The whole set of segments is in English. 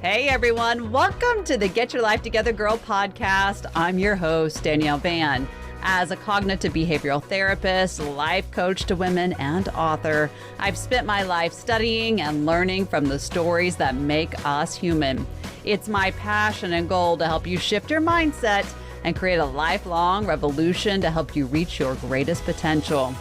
Hey everyone, welcome to the Get Your Life Together Girl podcast. I'm your host, Danielle Van. As a cognitive behavioral therapist, life coach to women, and author, I've spent my life studying and learning from the stories that make us human. It's my passion and goal to help you shift your mindset and create a lifelong revolution to help you reach your greatest potential.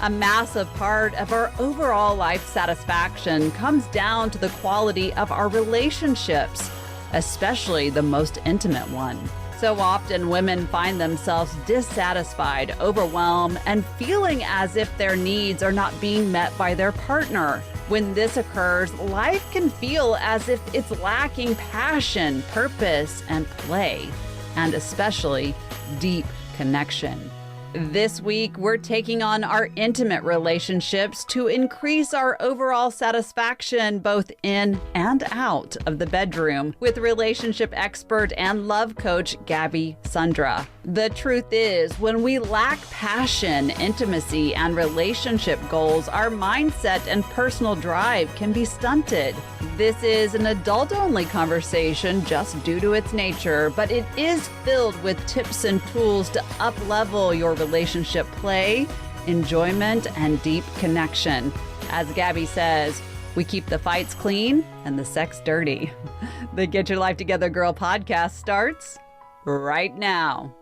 A massive part of our overall life satisfaction comes down to the quality of our relationships, especially the most intimate one. So often women find themselves dissatisfied, overwhelmed, and feeling as if their needs are not being met by their partner. When this occurs, life can feel as if it's lacking passion, purpose, and play, and especially deep connection. This week, we're taking on our intimate relationships to increase our overall satisfaction both in and out of the bedroom with relationship expert and love coach Gabby Sundra. The truth is, when we lack passion, intimacy, and relationship goals, our mindset and personal drive can be stunted. This is an adult-only conversation just due to its nature, but it is filled with tips and tools to up-level your relationship play, enjoyment, and deep connection. As Gabby says, we keep the fights clean and the sex dirty. The Get Your Life Together Girl podcast starts right now.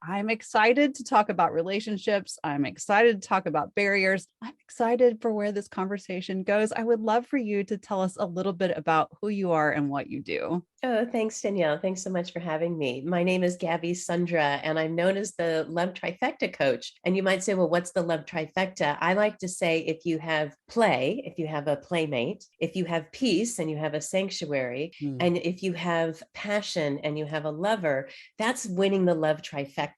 I'm excited to talk about relationships. I'm excited to talk about barriers. I'm excited for where this conversation goes. I would love for you to tell us a little bit about who you are and what you do. Oh, thanks, Danielle. Thanks so much for having me. My name is Gabby Sundra, and I'm known as the Love Trifecta Coach. And you might say, well, what's the Love Trifecta? I like to say if you have play, if you have a playmate, if you have peace and you have a sanctuary, and if you have passion and you have a lover, that's winning the Love Trifecta.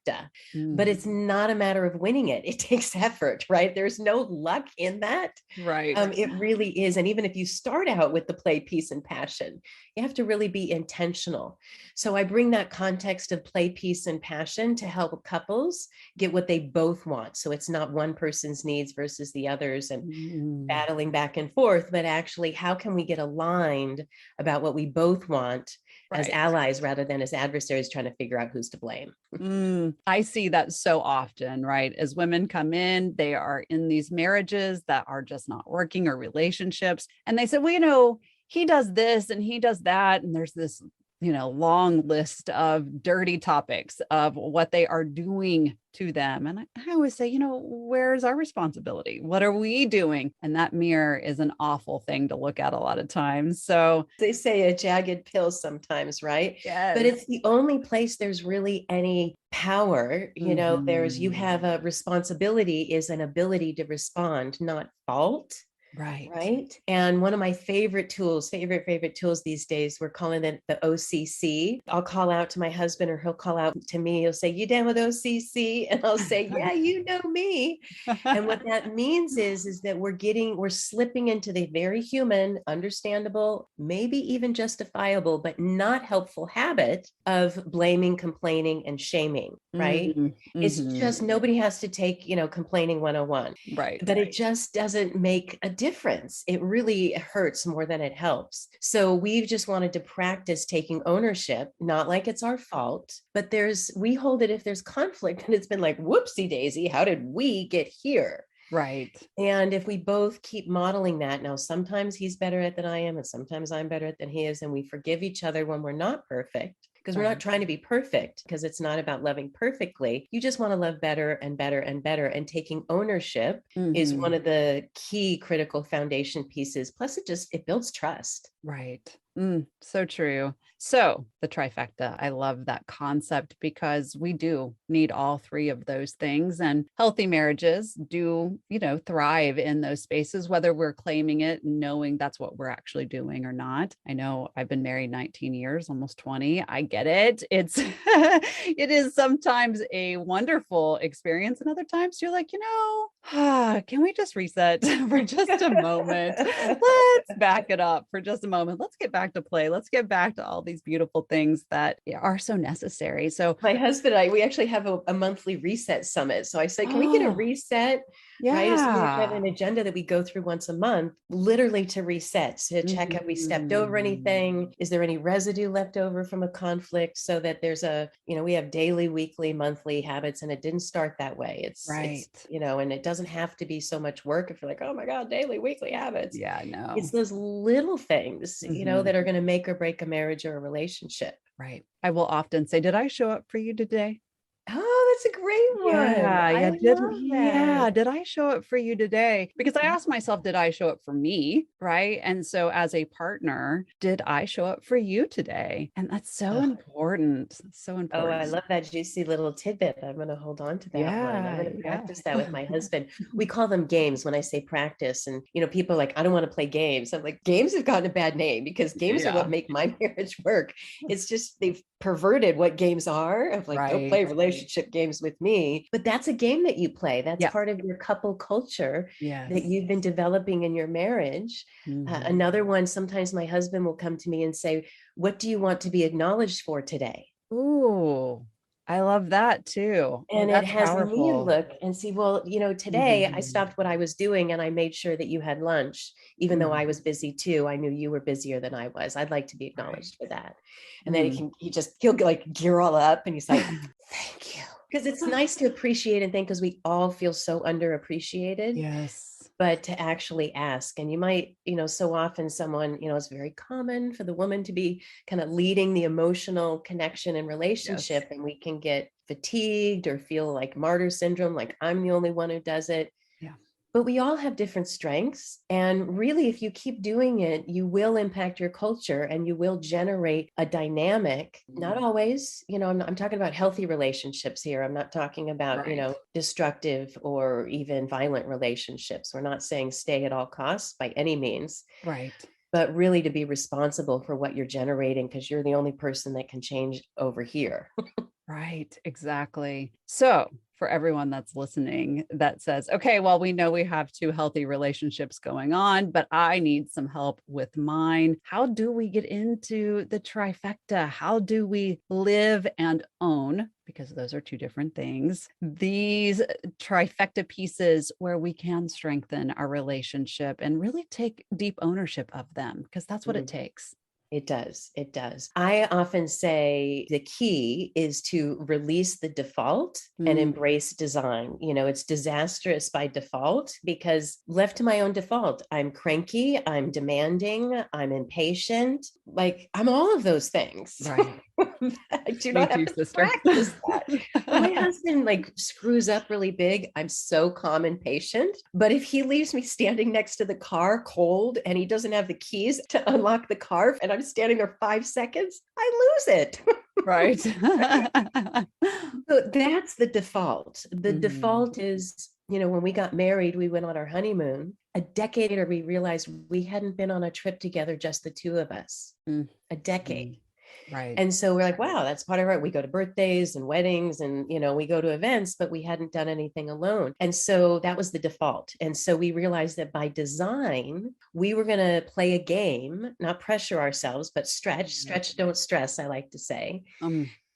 But it's not a matter of winning it. It takes effort, right? There's no luck in that. Right. It really is. And even if you start out with the play, peace, and passion, you have to really be intentional. So I bring that context of play, peace, and passion to help couples get what they both want. So it's not one person's needs versus the others and battling back and forth, but actually, how can we get aligned about what we both want as allies rather than as adversaries trying to figure out who's to blame? I see that so often, right? As women come in, they are in these marriages that are just not working or relationships. And they say, well, he does this and he does that. And there's this, long list of dirty topics of what they are doing to them. And I always say, where's our responsibility? What are we doing? And that mirror is an awful thing to look at a lot of times. So they say a jagged pill sometimes, right? Yes. But it's the only place there's really any power. You have a responsibility is an ability to respond, not fault. Right. And one of my favorite tools these days, we're calling it the OCC. I'll call out to my husband or he'll call out to me. He'll say, you down with OCC? And I'll say, yeah, you know me. And what that means is that we're slipping into the very human, understandable, maybe even justifiable, but not helpful habit of blaming, complaining, and shaming. Right. It's just, nobody has to take, complaining 101. Right. But it just doesn't make a difference. It really hurts more than it helps. So we've just wanted to practice taking ownership, not like it's our fault, but we hold it if there's conflict and it's been like, whoopsie daisy, how did we get here? Right. And if we both keep modeling that, now sometimes he's better at than I am, and sometimes I'm better at than he is, and we forgive each other when we're not perfect. Because we're not trying to be perfect, because it's not about loving perfectly. You just want to love better and better and better. And taking ownership is one of the key critical foundation pieces. Plus, it builds trust. Right. So true. So the trifecta, I love that concept because we do need all three of those things, and healthy marriages do, thrive in those spaces, whether we're claiming it and knowing that's what we're actually doing or not. I know I've been married 19 years, almost 20. I get it. It is sometimes a wonderful experience. And other times you're like, can we just reset for just a moment? Let's back it up for just a moment. Let's get back back to play. Let's get back to all these beautiful things that are so necessary. So my husband and I, we actually have a monthly reset summit. So I said, can we get a reset? Right. So we have an agenda that we go through once a month, literally to reset, to check have we stepped over anything? Is there any residue left over from a conflict? So that there's we have daily, weekly, monthly habits, and it didn't start that way. It's and it doesn't have to be so much work if you're like, oh my God, daily, weekly habits. Yeah, no. It's those little things, that are going to make or break a marriage or a relationship. Right. I will often say, did I show up for you today? Oh, that's a great one. Did I show up for you today? Because I asked myself, did I show up for me? Right. And so as a partner, did I show up for you today? And that's so important. So important. Oh, I love that juicy little tidbit. I'm going to hold on to that one. I'm going to practice that with my husband. We call them games when I say practice. And, people are like, I don't want to play games. I'm like, games have gotten a bad name because games are what make my marriage work. It's just, they've perverted what games are of like, don't play relationship games with me. But that's a game that you play. That's part of your couple culture that you've been developing in your marriage. Another one, sometimes my husband will come to me and say, what do you want to be acknowledged for today? Ooh, I love that too. And it has me look and see, well, today I stopped what I was doing and I made sure that you had lunch, even though I was busy too. I knew you were busier than I was. I'd like to be acknowledged for that. And then he'll like gear all up and he's like, thank you. Because it's nice to appreciate and thank, because we all feel so underappreciated. Yes. But to actually ask, and you might, so often someone, it's very common for the woman to be kind of leading the emotional connection and relationship. And we can get fatigued or feel like martyr syndrome, like I'm the only one who does it. Yeah. But we all have different strengths. And really, if you keep doing it, you will impact your culture and you will generate a dynamic. Not always, I'm talking about healthy relationships here. I'm not talking about, destructive or even violent relationships. We're not saying stay at all costs by any means. Right. But really to be responsible for what you're generating, because you're the only person that can change over here. Right. Exactly. So for everyone that's listening that says, okay, well, we know we have two healthy relationships going on, but I need some help with mine. How do we get into the trifecta? How do we live and own, because those are two different things, these trifecta pieces where we can strengthen our relationship and really take deep ownership of them? Because that's what it takes. It does. It does. I often say the key is to release the default and embrace design. It's disastrous by default, because left to my own default, I'm cranky, I'm demanding, I'm impatient. Like I'm all of those things. Right. I do not have to practice that. My husband screws up really big. I'm so calm and patient. But if he leaves me standing next to the car cold and he doesn't have the keys to unlock the car and I'm standing there 5 seconds, I lose it. Right. So that's the default. The default is, when we got married, we went on our honeymoon. A decade later, we realized we hadn't been on a trip together, just the two of us. A decade. Right. And so we're like, wow, that's part of it. We go to birthdays and weddings and, we go to events, but we hadn't done anything alone. And so that was the default. And so we realized that by design, we were going to play a game, not pressure ourselves, but stretch, don't stress, I like to say.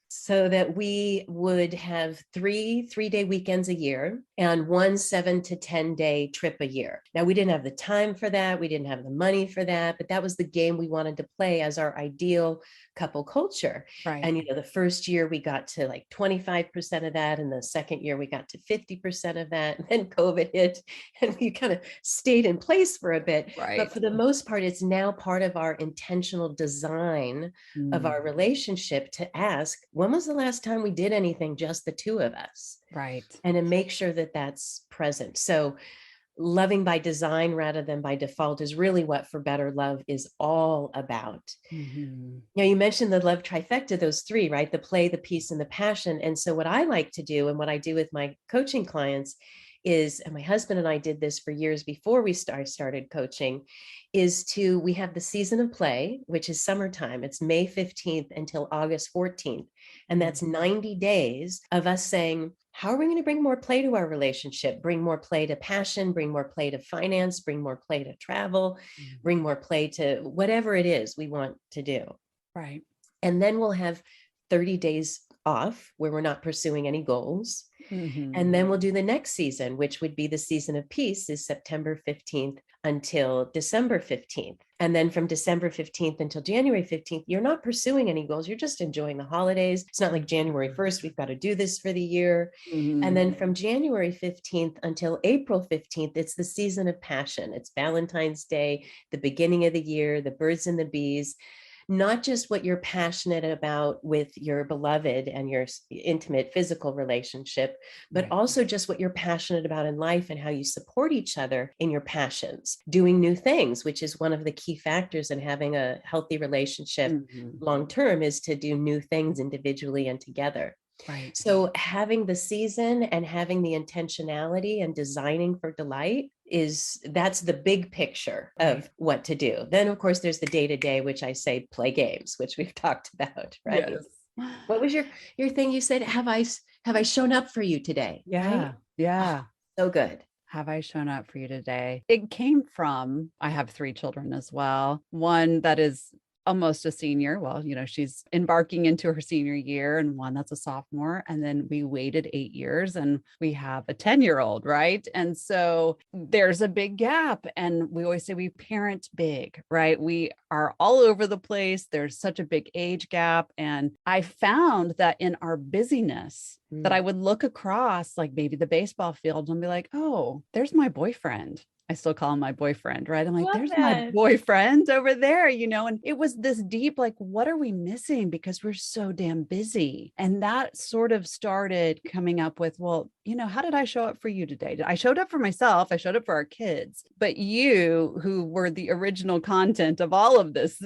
So that we would have three-day weekends a year and one 7 to 10 day trip a year. Now, we didn't have the time for that. We didn't have the money for that, but that was the game we wanted to play as our ideal couple culture. Right. And, the first year we got to 25% of that. And the second year we got to 50% of that. And then COVID hit and we kind of stayed in place for a bit. Right. But for the most part, it's now part of our intentional design of our relationship to ask, when was the last time we did anything just the two of us? Right. And to make sure that that's present. So loving by design rather than by default is really what For Better Love is all about. Now, you mentioned the love trifecta, those three, right? The play, the peace, and the passion. And so what I like to do and what I do with my coaching clients is, and my husband and I did this for years before we started coaching, we have the season of play, which is summertime. It's May 15th until August 14th. And that's 90 days of us saying, how are we going to bring more play to our relationship? Bring more play to passion, bring more play to finance, bring more play to travel, bring more play to whatever it is we want to do. Right. And then we'll have 30 days off where we're not pursuing any goals. And then we'll do the next season, which would be the season of peace, is September 15th until December 15th. And then from December 15th until January 15th, you're not pursuing any goals. You're just enjoying the holidays. It's not like January 1st, we've got to do this for the year. And then from January 15th until April 15th, it's the season of passion. It's Valentine's Day, the beginning of the year, the birds and the bees. Not just what you're passionate about with your beloved and your intimate physical relationship, but also just what you're passionate about in life and how you support each other in your passions, doing new things, which is one of the key factors in having a healthy relationship long-term, is to do new things individually and together. Right. So having the season and having the intentionality and designing for delight that's the big picture of what to do. Then of course there's the day-to-day, which I say play games, which we've talked about, right? Yes. What was your thing? You said, have I shown up for you today? Yeah. Right? Yeah. Oh, so good. Have I shown up for you today? It came from, I have 3 children as well. One that is almost a senior. Well, she's embarking into her senior year, and one that's a sophomore. And then we waited 8 years and we have a 10-year-old, right? And so there's a big gap. And we always say we parent big, right? We are all over the place. There's such a big age gap. And I found that in our busyness, that I would look across like maybe the baseball field and be like, oh, there's my boyfriend. I still call him my boyfriend, right? I'm like, there's my boyfriend over there, and it was this deep, like, what are we missing? Because we're so damn busy. And that sort of started coming up with, well, how did I show up for you today? I showed up for myself. I showed up for our kids, but you, who were the original content of all of this,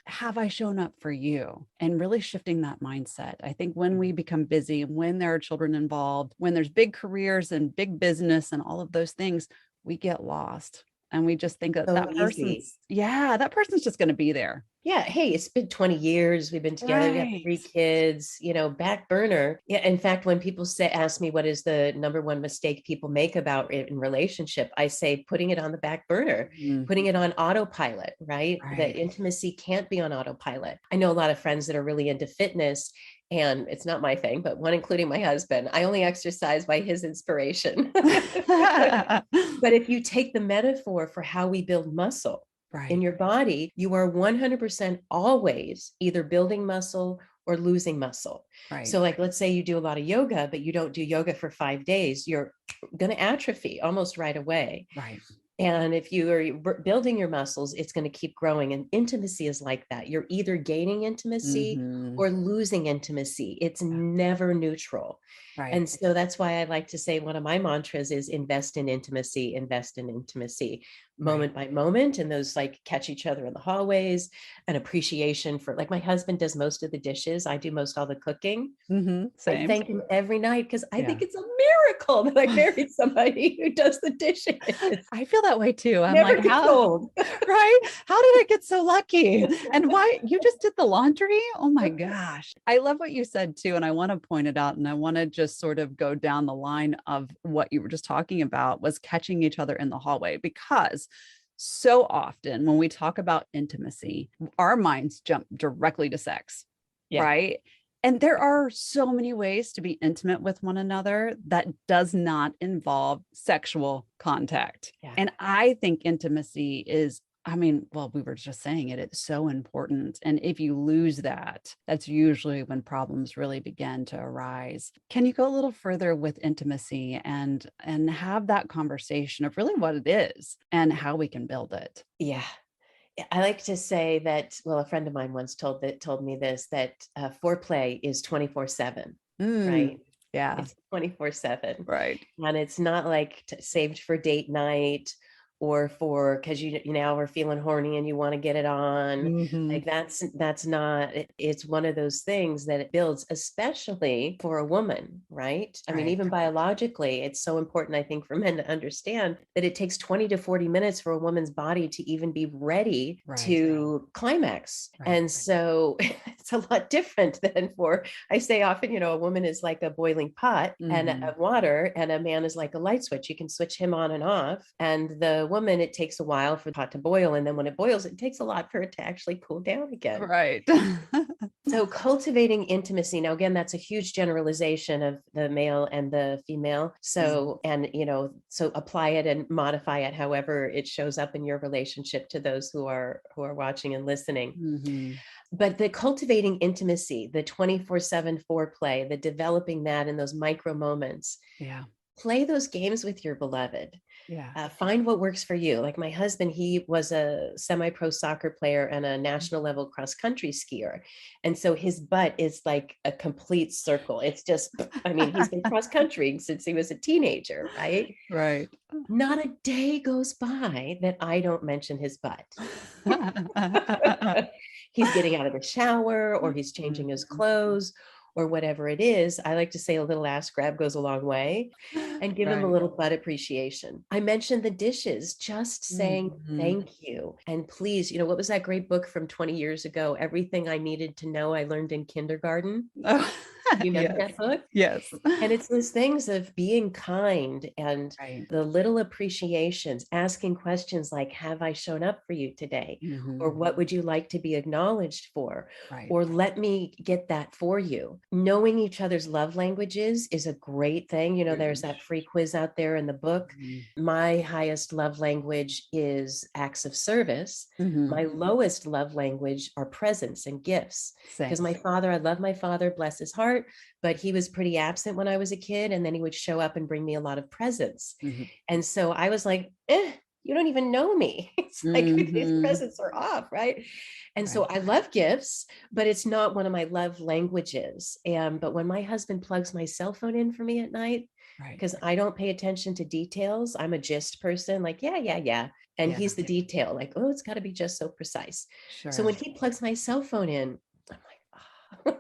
have I shown up for you? And really shifting that mindset. I think when we become busy, when there are children involved, when there's big careers and big business and all of those things, we get lost and we just think that that person's just going to be there. Yeah. Hey, it's been 20 years. We've been together. We have 3 kids, back burner. Yeah. In fact, when people ask me what is the number one mistake people make about it in relationship, I say, putting it on the back burner, putting it on autopilot, right? That intimacy can't be on autopilot. I know a lot of friends that are really into fitness, and it's not my thing, but one, including my husband, I only exercise by his inspiration. But if you take the metaphor for how we build muscle, in your body, you are 100% always either building muscle or losing muscle. So like, let's say you do a lot of yoga, but you don't do yoga for 5 days, you're going to atrophy almost right away. And if you are building your muscles, it's going to keep growing. And intimacy is like that. You're either gaining intimacy or losing intimacy. It's never neutral. And so that's why I like to say one of my mantras is invest in intimacy, moment by moment. And those like catch each other in the hallways, an appreciation for, like, my husband does most of the dishes. I do most all the cooking. Same. I thank him every night because I think it's a miracle that I married somebody who does the dishes. I feel that way too. I'm Never like, how, right? How did I get so lucky? And why you just did the laundry? Oh my gosh. I love what you said too. And I want to point it out. And I want to just sort of go down the line of what you were just talking about, was catching each other in the hallway, because so often when we talk about intimacy, our minds jump directly to sex, right? And there are so many ways to be intimate with one another that does not involve sexual contact. And I think intimacy is, we were just saying it, it's so important. And if you lose that, that's usually when problems really begin to arise. Can you go a little further with intimacy and have that conversation of really what it is and how we can build it? Yeah. I like to say that, well, a friend of mine once told me this, that foreplay is 24/7, right? Yeah. It's 24/7. Right. And it's not like saved for date night or because you now are feeling horny and you want to get it on. Like that's not, it's one of those things that it builds, especially for a woman, right? I mean, even biologically, it's so important, I think, for men to understand that it takes 20 to 40 minutes for a woman's body to even be ready to climax. And so it's a lot different than I say often, a woman is like a boiling pot and of water, and a man is like a light switch. You can switch him on and off. And the woman, it takes a while for the pot to boil. And then when it boils, it takes a lot for it to actually cool down again. Right. So cultivating intimacy. Now, again, that's a huge generalization of the male and the female. So, and, so apply it and modify it however it shows up in your relationship to those who are watching and listening. But the cultivating intimacy, the 24/7 foreplay, the developing that in those micro moments. Yeah. Play those games with your beloved. Yeah. Find what works for you. Like my husband, he was a semi-pro soccer player and a national level cross country skier. And so his butt is like a complete circle. It's just, I mean, he's been cross country since he was a teenager, right? Right. Not a day goes by that I don't mention his butt. He's getting out of the shower or he's changing his clothes or whatever it is. I like to say a little ass grab goes a long way, and give him a little butt appreciation. I mentioned the dishes, just saying thank you. And please, what was that great book from 20 years ago? Everything I Needed to Know I Learned in Kindergarten. You remember that book? Yes. And it's those things of being kind and the little appreciations, asking questions like, have I shown up for you today? Or what would you like to be acknowledged for? Or let me get that for you. Knowing each other's love languages is a great thing. There's that free quiz out there in the book. My highest love language is acts of service. My lowest love language are presents and gifts. Because I love my father, bless his heart, but he was pretty absent when I was a kid. And then he would show up and bring me a lot of presents. And so I was like, you don't even know me. It's like these presents are off, right? And so I love gifts, but it's not one of my love languages. But when my husband plugs my cell phone in for me at night, because I don't pay attention to details, I'm a gist person, like, yeah. And he's the detail, like, oh, it's got to be just so precise. So when he plugs my cell phone in, I'm like, oh.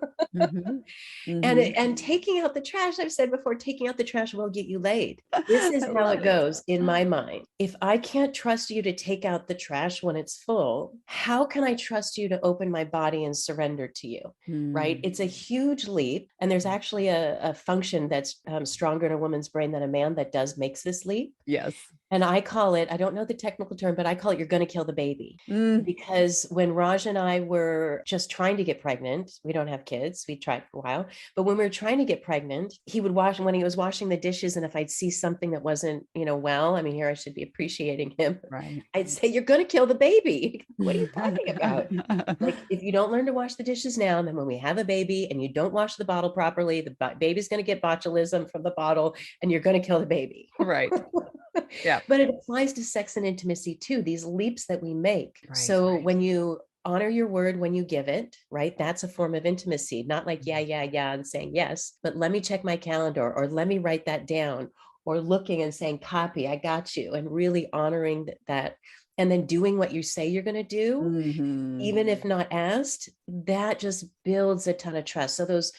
And taking out the trash, I've said before, taking out the trash will get you laid. This is how it goes in my mind. If I can't trust you to take out the trash when it's full, how can I trust you to open my body and surrender to you? Right? It's a huge leap. And there's actually a function that's stronger in a woman's brain than a man that makes this leap. Yes. And I call it, I don't know the technical term, but I call it, you're going to kill the baby. Because when Raj and I were just trying to get pregnant, we don't have kids. We tried for a while, but when we were trying to get pregnant, he would wash when he was washing the dishes. And if I'd see something that wasn't, well, I mean, here I should be appreciating him. Right. I'd say, you're going to kill the baby. What are you talking about? Like, if you don't learn to wash the dishes now, then when we have a baby and you don't wash the bottle properly, the baby's going to get botulism from the bottle and you're going to kill the baby. Right. Yeah. But it applies to sex and intimacy too, these leaps that we make. So when you honor your word, when you give it, right, that's a form of intimacy, not like, yeah, and saying yes, but let me check my calendar, or let me write that down, or looking and saying, copy, I got you, and really honoring that. And then doing what you say you're going to do, even if not asked, that just builds a ton of trust. So those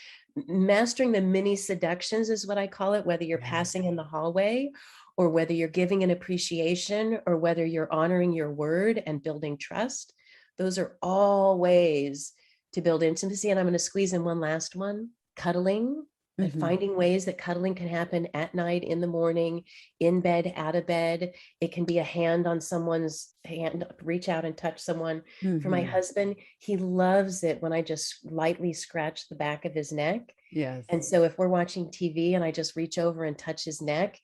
mastering the mini seductions is what I call it, whether you're passing in the hallway, or whether you're giving an appreciation, or whether you're honoring your word and building trust. Those are all ways to build intimacy. And I'm going to squeeze in one last one, cuddling, and finding ways that cuddling can happen at night, in the morning, in bed, out of bed. It can be a hand on someone's hand, reach out and touch someone. For my husband, he loves it when I just lightly scratch the back of his neck. Yes. And so if we're watching TV and I just reach over and touch his neck,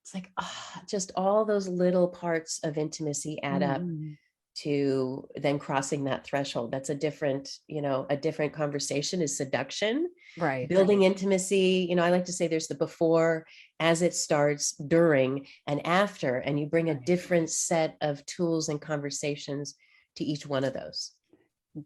it's like, just all those little parts of intimacy add up to then crossing that threshold. That's a different conversation, is seduction, right? Building intimacy. I like to say there's the before, as it starts, during, and after, and you bring a different set of tools and conversations to each one of those.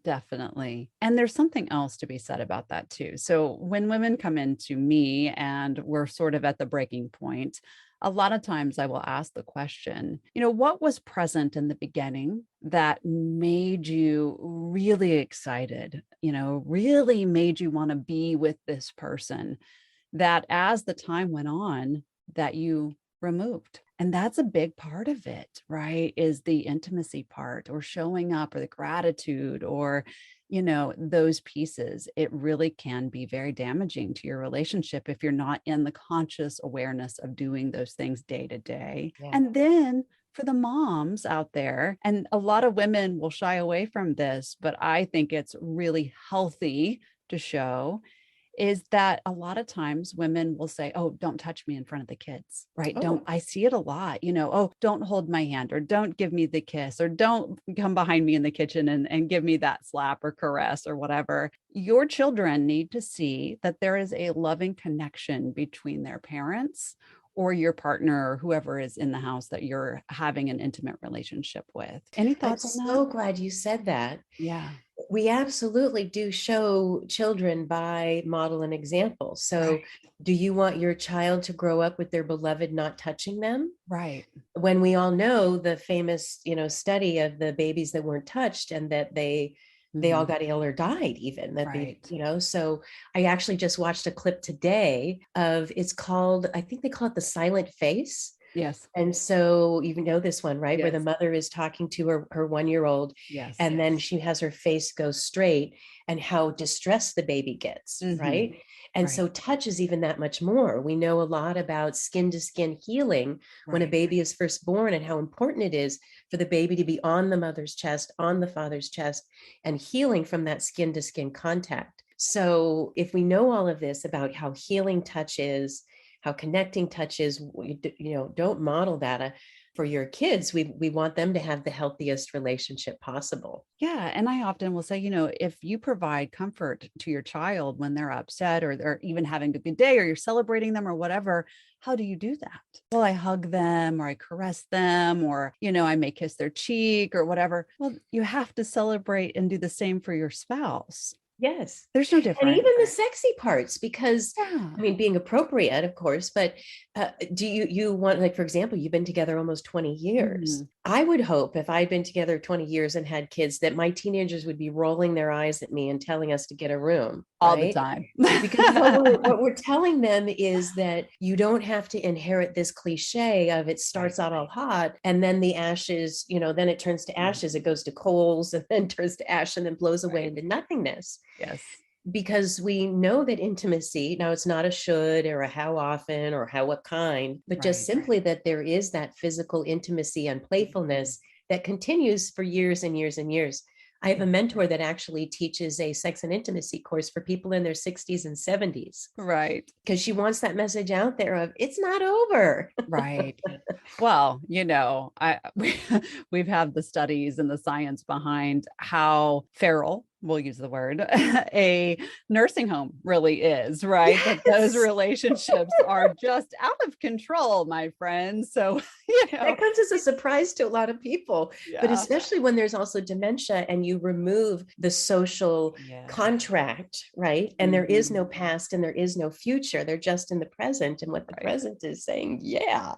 Definitely. And there's something else to be said about that too. So when women come into me and we're sort of at the breaking point, A lot of times I will ask the question, what was present in the beginning that made you really excited, really made you want to be with this person, that as the time went on, that you removed. And that's a big part of it, right? Is the intimacy part, or showing up, or the gratitude, or those pieces. It really can be very damaging to your relationship if you're not in the conscious awareness of doing those things day to day. Yeah. And then for the moms out there, and a lot of women will shy away from this, but I think it's really healthy to show, is that a lot of times women will say, "Oh, don't touch me in front of the kids," right? Don't, I see it a lot, "Oh, don't hold my hand," or "Don't give me the kiss," or "Don't come behind me in the kitchen and give me that slap or caress," or whatever. Your children need to see that there is a loving connection between their parents or your partner, or whoever is in the house that you're having an intimate relationship with. Any thoughts on that? I'm so glad you said that. Yeah. We absolutely do show children by model and example. So Right. do you want your child to grow up with their beloved not touching them? Right. When we all know the famous, study of the babies that weren't touched, and that they all got ill or died, even that Right. so I actually just watched a clip today of, it's called, I think they call it the silent face. Yes. And so you know this one, right? Where the Yes. mother is talking to her 1-year-old, Yes. and then she has her face go straight, and how distressed the baby gets, right? And Right. so touch is even that much more. We know a lot about skin to skin healing when a Right. baby is first born, and how important it is for the baby to be on the mother's chest, on the father's chest, and healing from that skin to skin contact. So if we know all of this about how healing touch is, how connecting touch is, don't model that for your kids. We want them to have the healthiest relationship possible. Yeah. And I often will say, if you provide comfort to your child when they're upset, or they're even having a good day, or you're celebrating them or whatever, how do you do that? Well, I hug them, or I caress them, or, I may kiss their cheek or whatever. Well, you have to celebrate and do the same for your spouse. Yes. There's no And difference. even the sexy parts, because Yeah. I mean, being appropriate, of course, but do you want, like, for example, you've been together almost 20 years. I would hope, if I'd been together 20 years and had kids, that my teenagers would be rolling their eyes at me and telling us to get a room, All the right? time. Because what we're telling them is that you don't have to inherit this cliche of, it starts out all hot, and then the ashes, then it turns to ashes, it goes to coals, and then turns to ash, and then blows away into nothingness. Yes. Because we know that intimacy, now it's not a should or a how often or what kind, but just simply that there is that physical intimacy and playfulness that continues for years and years and years. I have a mentor that actually teaches a sex and intimacy course for people in their 60s and 70s. Right. Because she wants that message out there of, it's not over. Right. Well, we've had the studies and the science behind how feral, we'll use the word, a nursing home really is, right? Yes. That those relationships are just out of control, my friends. So, that comes as a surprise to a lot of people, but yeah. especially when there's also dementia and you remove the social contract, right? And there is no past and there is no future. They're just in the present. And what the present is saying, yeah.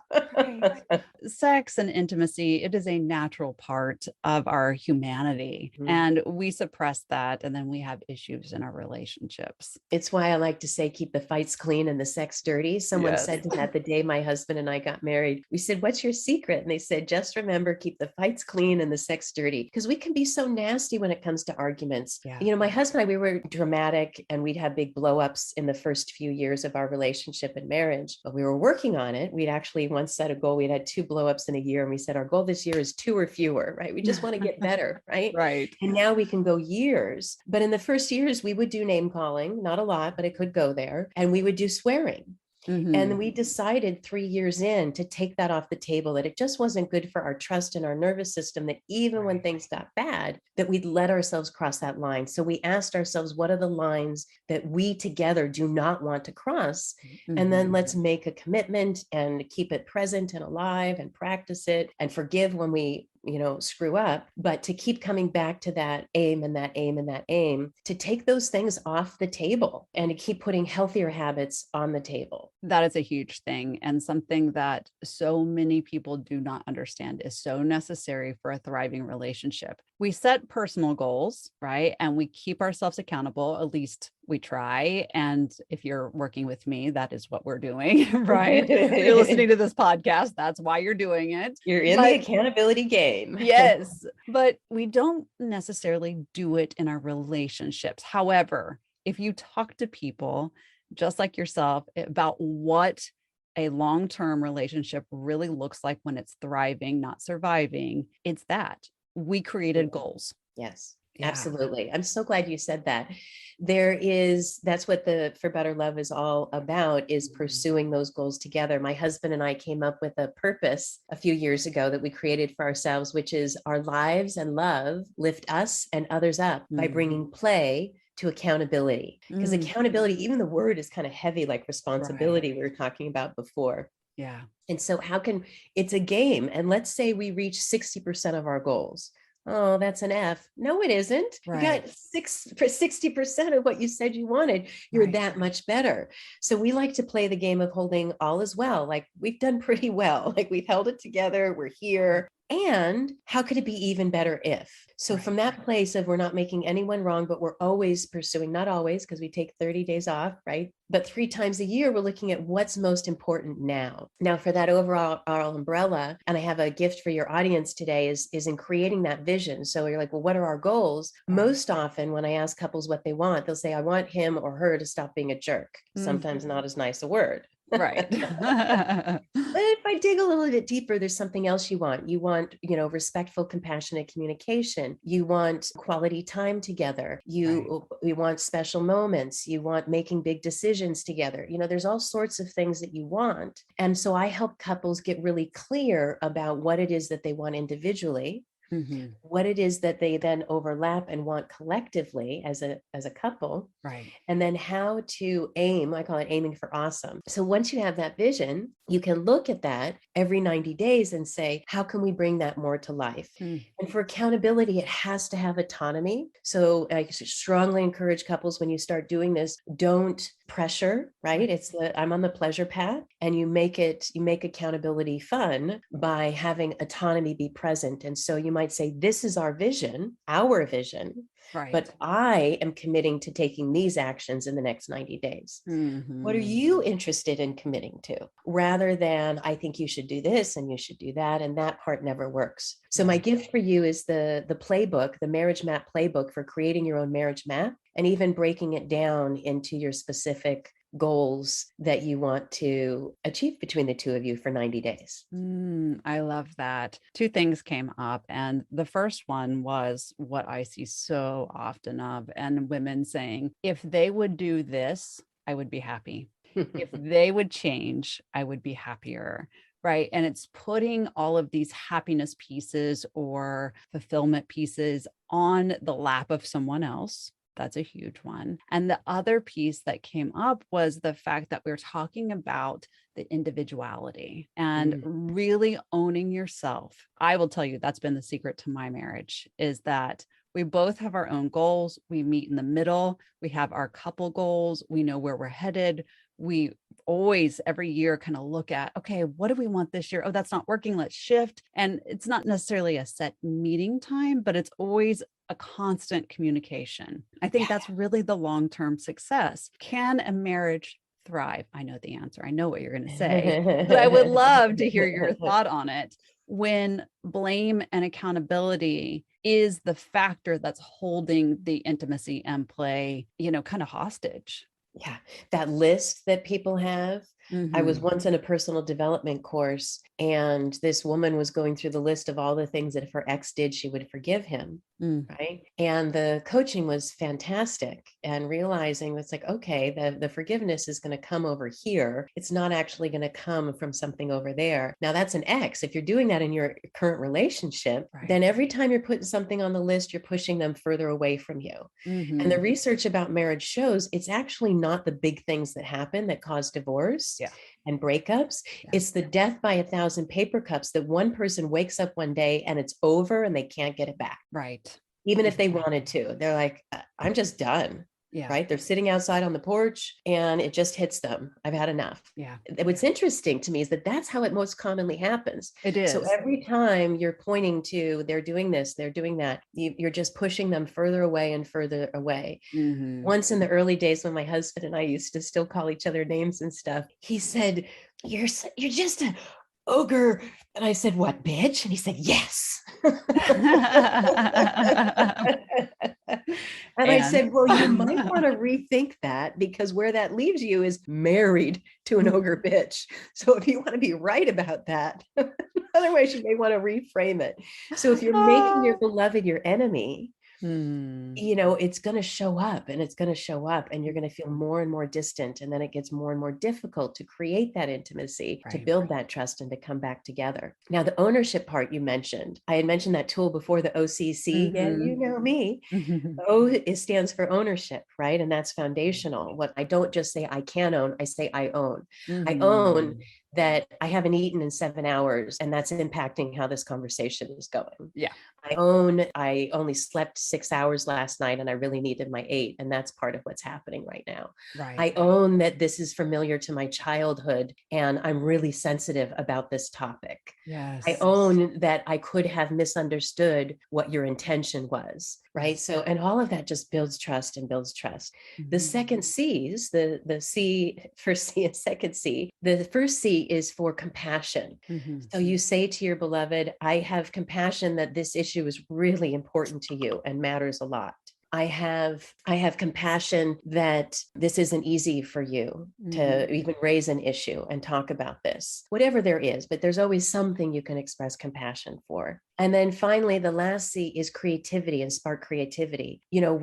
Sex and intimacy, it is a natural part of our humanity. And we suppress that. And then we have issues in our relationships. It's why I like to say, keep the fights clean and the sex dirty. Someone said that the day my husband and I got married. We said, what's your secret? And they said, just remember, keep the fights clean and the sex dirty. Because we can be so nasty when it comes to arguments. My husband and I, we were dramatic, and we'd have big blow-ups in the first few years of our relationship and marriage. But we were working on it. We'd actually once set a goal. We'd had 2 blow-ups in a year. And we said, our goal this year is 2 or fewer, right? We just want to get better, right? Right. And now we can go years. But in the first years, we would do name calling, not a lot, but it could go there. And we would do swearing. And we decided 3 years in to take that off the table, that it just wasn't good for our trust and our nervous system, that even when things got bad, that we'd let ourselves cross that line. So we asked ourselves, what are the lines that we together do not want to cross? And then let's make a commitment and keep it present and alive and practice it and forgive when we screw up, but to keep coming back to that aim and that aim and that aim, to take those things off the table and to keep putting healthier habits on the table. That is a huge thing, and something that so many people do not understand is so necessary for a thriving relationship. We set personal goals, right? And we keep ourselves accountable, at least we try. And if you're working with me, that is what we're doing, right? If you're listening to this podcast, that's why you're doing it. You're in the accountability game. Yes, but we don't necessarily do it in our relationships. However, if you talk to people just like yourself about what a long-term relationship really looks like when it's thriving, not surviving, it's that we created goals. Yes. Yeah. Absolutely. I'm so glad you said that. That's what the For Better Love is all about, is pursuing those goals together. My husband and I came up with a purpose a few years ago that we created for ourselves, which is our lives and love lift us and others up by bringing play to accountability. Because accountability, even the word is kind of heavy, like responsibility, we were talking about before. Yeah. And so it's a game. And let's say we reach 60% of our goals. Oh, that's an F. No, it isn't. You got 60% of what you said you wanted. You're that much better. So we like to play the game of holding all as well. Like, we've done pretty well. Like, we've held it together. We're here. And how could it be even better if? So from that place of we're not making anyone wrong, but we're always pursuing, not always, because we take 30 days off, right? But 3 times a year, we're looking at what's most important now. Now, for that overall umbrella, and I have a gift for your audience today, is in creating that vision. So you're like, well, what are our goals? Most often when I ask couples what they want, they'll say, I want him or her to stop being a jerk. Sometimes not as nice a word. Right. But if I dig a little bit deeper, there's something else you want. You want, respectful, compassionate communication. You want quality time together. You want special moments. You want making big decisions together. There's all sorts of things that you want. And so I help couples get really clear about what it is that they want individually, what it is that they then overlap and want collectively as a couple, and then how to aim. I call it aiming for awesome. So once you have that vision, you can look at that every 90 days and say, how can we bring that more to life? And for accountability, it has to have autonomy. So I strongly encourage couples, when you start doing this, don't pressure, right? I'm on the pleasure path, and you make accountability fun by having autonomy be present. And so you might say, this is our vision, but I am committing to taking these actions in the next 90 days. What are you interested in committing to? Rather than, I think you should do this and you should do that. And that part never works. So my gift for you is the playbook, the marriage map playbook for creating your own marriage map, and even breaking it down into your specific goals that you want to achieve between the two of you for 90 days. I love that. 2 things came up. And the first one was what I see so often of, and women saying, if they would do this, I would be happy. If they would change, I would be happier. Right. And it's putting all of these happiness pieces or fulfillment pieces on the lap of someone else. That's a huge one. And the other piece that came up was the fact that we're talking about the individuality and really owning yourself. I will tell you, that's been the secret to my marriage, is that we both have our own goals. We meet in the middle. We have our couple goals. We know where we're headed. We always every year kind of look at, okay, what do we want this year? Oh, that's not working. Let's shift. And it's not necessarily a set meeting time, but it's always a constant communication. I think that's really the long-term success. Can a marriage thrive? I know the answer. I know what you're going to say, but I would love to hear your thought on it. When blame and accountability is the factor that's holding the intimacy and play, kind of hostage. Yeah. That list that people have. I was once in a personal development course, and this woman was going through the list of all the things that if her ex did, she would forgive him. Right. And the coaching was fantastic, and realizing it's like, okay, the forgiveness is going to come over here. It's not actually going to come from something over there. Now that's an ex. If you're doing that in your current relationship, then every time you're putting something on the list, you're pushing them further away from you. And the research about marriage shows it's actually not the big things that happen that cause divorce. and breakups. It's the death by 1,000 paper cups that one person wakes up one day and it's over and they can't get it back. Right. Even if they wanted to, they're like, I'm just done. Yeah. Right. They're sitting outside on the porch and it just hits them. I've had enough. Yeah. What's interesting to me is that that's how it most commonly happens. It is. So every time you're pointing to they're doing this, they're doing that, you're just pushing them further away and further away. Once in the early days when my husband and I used to still call each other names and stuff, he said, you're just a ogre. And I said, what, bitch? And he said, yes. And I said, well, you might want to rethink that, because where that leaves you is married to an ogre bitch. So if you want to be right about that, otherwise you may want to reframe it. So if you're making your beloved your enemy, you know, it's going to show up and it's going to show up and you're going to feel more and more distant. And then it gets more and more difficult to create that intimacy, to build that trust and to come back together. Now, the ownership part you mentioned, I had mentioned that tool before, the OCC. Yeah, you know me. O, it stands for ownership, right? And that's foundational. What I don't just say I can own, I say I own. I own that I haven't eaten in 7 hours and that's impacting how this conversation is going. Yeah. I own I only slept 6 hours last night and I really needed my 8. And that's part of what's happening right now. I own that this is familiar to my childhood and I'm really sensitive about this topic. Yes. I own that I could have misunderstood what your intention was. Right. So, and all of that just builds trust and builds trust. The second C's, the C, first C and second C, the first C is for compassion. So you say to your beloved, I have compassion that this issue is really important to you and matters a lot. I have compassion that this isn't easy for you to even raise an issue and talk about this, whatever there is, but there's always something you can express compassion for. And then finally, the last C is creativity and spark creativity. You know,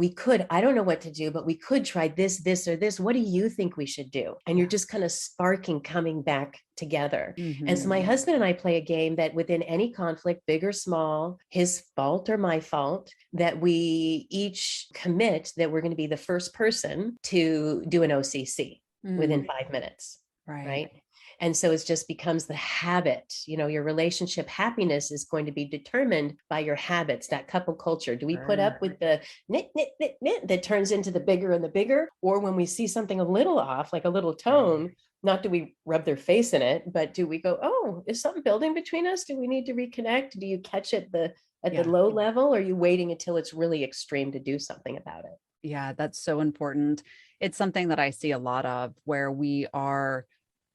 I don't know what to do, but we could try this, this, or this. What do you think we should do? And you're just kind of sparking, coming back together. And so my husband and I play a game that within any conflict, big or small, his fault or my fault, that we each commit that we're going to be the first person to do an OCC within 5 minutes. Right. And so it just becomes the habit. You know, your relationship happiness is going to be determined by your habits, that couple culture. Do we put up with the knit, knit, knit, knit that turns into the bigger and the bigger? Or when we see something a little off, like a little tone, not do we rub their face in it, but do we go, oh, is something building between us? Do we need to reconnect? Do you catch it at the low level? Or are you waiting until it's really extreme to do something about it? Yeah, that's so important. It's something that I see a lot of where we are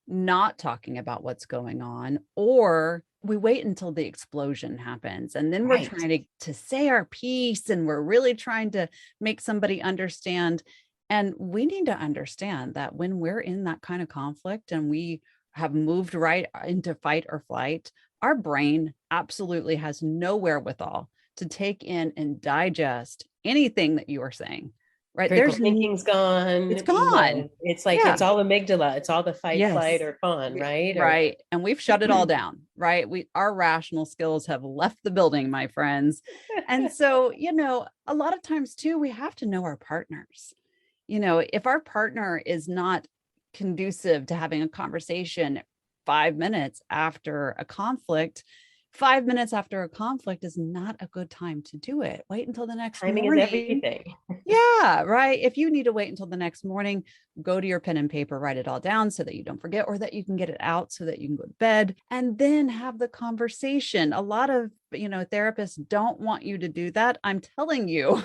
not talking about what's going on, or we wait until the explosion happens. And then we're trying to say our piece and we're really trying to make somebody understand. And we need to understand that when we're in that kind of conflict and we have moved right into fight or flight, our brain absolutely has no wherewithal to take in and digest anything that you are saying. Right. Critical thinking's gone. It's gone. You know, it's like, it's all amygdala. It's all the fight, flight, or fawn, right? Right. And we've shut it all down, right? Our rational skills have left the building, my friends. And so, you know, a lot of times too, we have to know our partners. You know, if our partner is not conducive to having a conversation 5 minutes after a conflict, 5 minutes after a conflict is not a good time to do it. Wait until the next morning. Timing is everything. Yeah, right. If you need to wait until the next morning, go to your pen and paper, write it all down so that you don't forget, or that you can get it out so that you can go to bed and then have the conversation. A lot of, you know, therapists don't want you to do that. I'm telling you,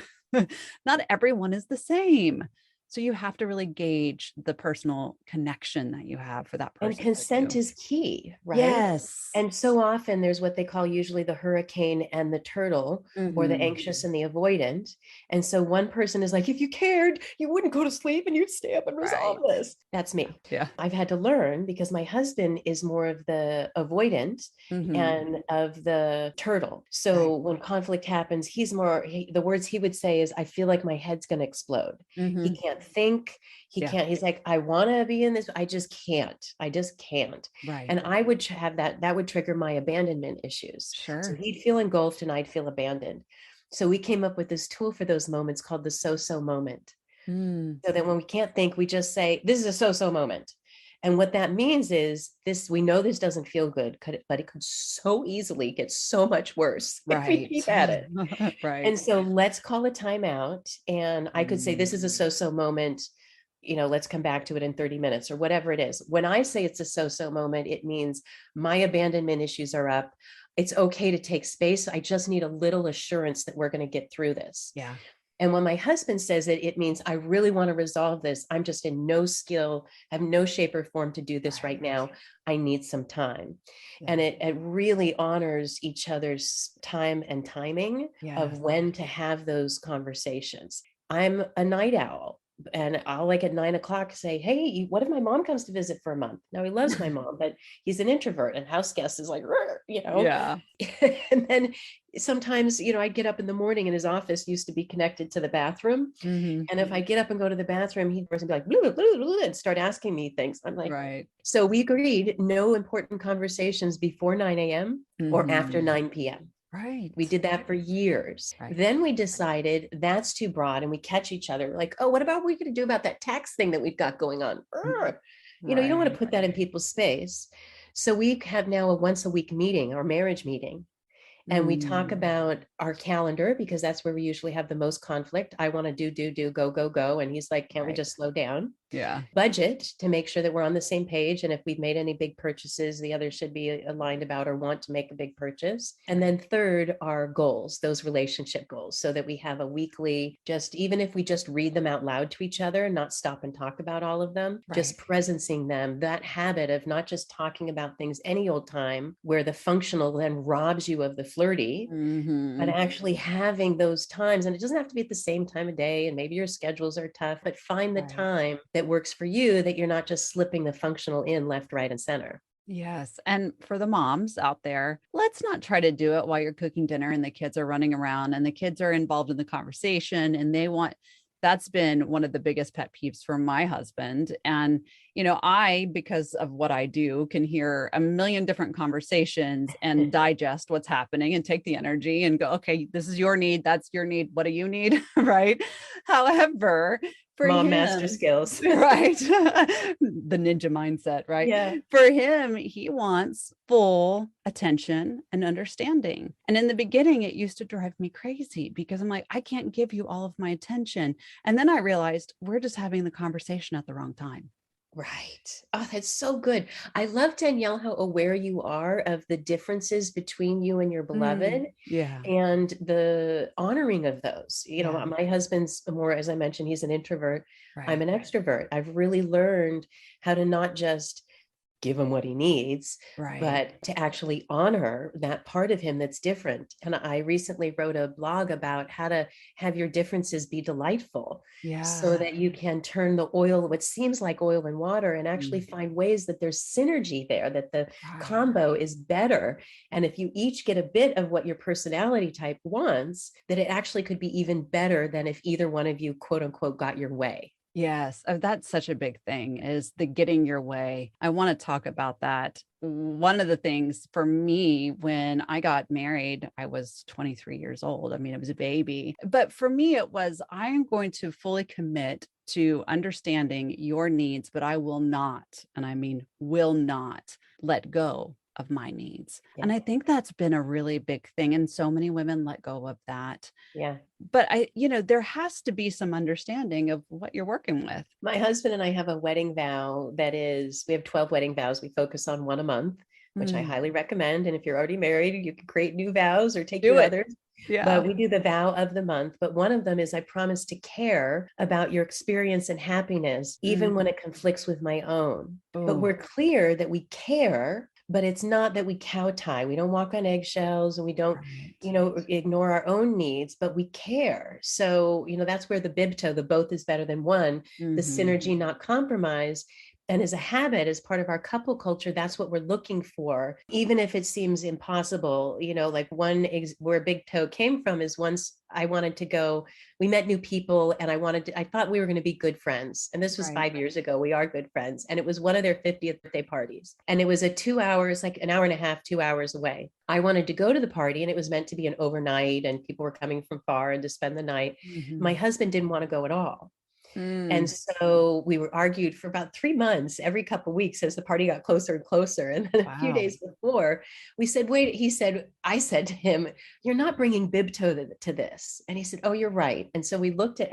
not everyone is the same. So you have to really gauge the personal connection that you have for that person. And consent is key, right? Yes. And so often there's what they call usually the hurricane and the turtle, or the anxious and the avoidant. And so one person is like, if you cared, you wouldn't go to sleep and you'd stay up and resolve this. That's me. Yeah. I've had to learn, because my husband is more of the avoidant and of the turtle. So when conflict happens, he's more, the words he would say is, I feel like my head's going to explode. He can't think, he can't, he's like, I want to be in this, I just can't. Right. And I would have that would trigger my abandonment issues. Sure. So he'd feel engulfed and I'd feel abandoned. So we came up with this tool for those moments called the so-so moment. So that when we can't think, we just say, this is a so-so moment. And what that means is this, we know this doesn't feel good, but it could so easily get so much worse if we keep at it. Right. And so let's call a timeout. And I could say, this is a so-so moment. Let's come back to it in 30 minutes or whatever it is. When I say it's a so-so moment, it means my abandonment issues are up. It's okay to take space. I just need a little assurance that we're going to get through this. Yeah. And when my husband says it, it means I really want to resolve this. I'm just in no skill, have no shape or form to do this right now. I need some time. Yeah. And it really honors each other's time and timing of when to have those conversations. I'm a night owl. And I'll like at 9 o'clock say, hey, what if my mom comes to visit for a month? Now he loves my mom, but he's an introvert and house guest is like, Yeah. And then sometimes, I'd get up in the morning and his office used to be connected to the bathroom. Mm-hmm. And if I get up and go to the bathroom, he'd be like, blah, blah, blah, blah, and start asking me things. I'm like, right. So we agreed no important conversations before 9 a.m. or after 9 p.m. Right. We did that for years. Right. Then we decided that's too broad and we catch each other. Like, oh, what about what are we going to do about that tax thing that we've got going on? You don't want to put that in people's space. So we have now a once a week meeting, our marriage meeting. And we talk about our calendar because that's where we usually have the most conflict. I want to do, go, go, go. And he's like, can't we just slow down? Yeah. Budget to make sure that we're on the same page. And if we've made any big purchases, the other should be aligned about or want to make a big purchase. And then third, our goals, those relationship goals, so that we have a weekly, even if we just read them out loud to each other, not stop and talk about all of them, just presencing them, that habit of not just talking about things any old time where the functional then robs you of the flirty, but actually having those times. And it doesn't have to be at the same time of day. And maybe your schedules are tough, but find the time that works for you, that you're not just slipping the functional in left, right, and center. Yes. And for the moms out there, let's not try to do it while you're cooking dinner and the kids are running around and the kids are involved in the conversation and that's been one of the biggest pet peeves for my husband. And, I, because of what I do, can hear a million different conversations and digest what's happening and take the energy and go, okay, this is your need. That's your need. What do you need? Right. However, for Mom him, master skills, right? The ninja mindset, right? Yeah. For him, he wants full attention and understanding. And in the beginning, it used to drive me crazy because I'm like, I can't give you all of my attention. And then I realized we're just having the conversation at the wrong time. Right. Oh, that's so good. I love, Danielle, how aware you are of the differences between you and your beloved. Yeah. And the honoring of those. My husband's more, as I mentioned, he's an introvert. Right. I'm an extrovert. I've really learned how to not just give him what he needs, but to actually honor that part of him that's different. And I recently wrote a blog about how to have your differences be delightful, so that you can turn the oil, what seems like oil and water, and actually find ways that there's synergy there, that the combo is better. And if you each get a bit of what your personality type wants, that it actually could be even better than if either one of you, quote unquote, got your way. Yes, that's such a big thing, is the getting your way. I want to talk about that. One of the things for me, when I got married, I was 23 years old. I mean, I was a baby. But for me, it was, I am going to fully commit to understanding your needs, but I will not, and I mean, will not let go of my needs. Yeah. And I think that's been a really big thing. And so many women let go of that. Yeah. But there has to be some understanding of what you're working with. My husband and I have a wedding vow we have 12 wedding vows. We focus on one a month, which I highly recommend. And if you're already married, you can create new vows or take new others. Yeah. But we do the vow of the month. But one of them is, I promise to care about your experience and happiness, even when it conflicts with my own. But we're clear that we care. But it's not that we kowtow. We don't walk on eggshells and we don't, ignore our own needs, but we care. So, that's where the BIBTO, the both is better than one, the synergy, not compromise. And as a habit, as part of our couple culture, that's what we're looking for. Even if it seems impossible, like where Big Toe came from is, once I wanted to go, we met new people and I thought we were going to be good friends. And this was 5 years ago. We are good friends. And it was one of their 50th birthday parties. And it was a 2 hours, like an hour and a half, 2 hours away. I wanted to go to the party and it was meant to be an overnight and people were coming from far and to spend the night. My husband didn't want to go at all. And so we were argued for about 3 months, every couple of weeks as the party got closer and closer. And then a few days before we said, wait, I said to him, you're not bringing Bibto to this. And he said, oh, you're right. And so we looked at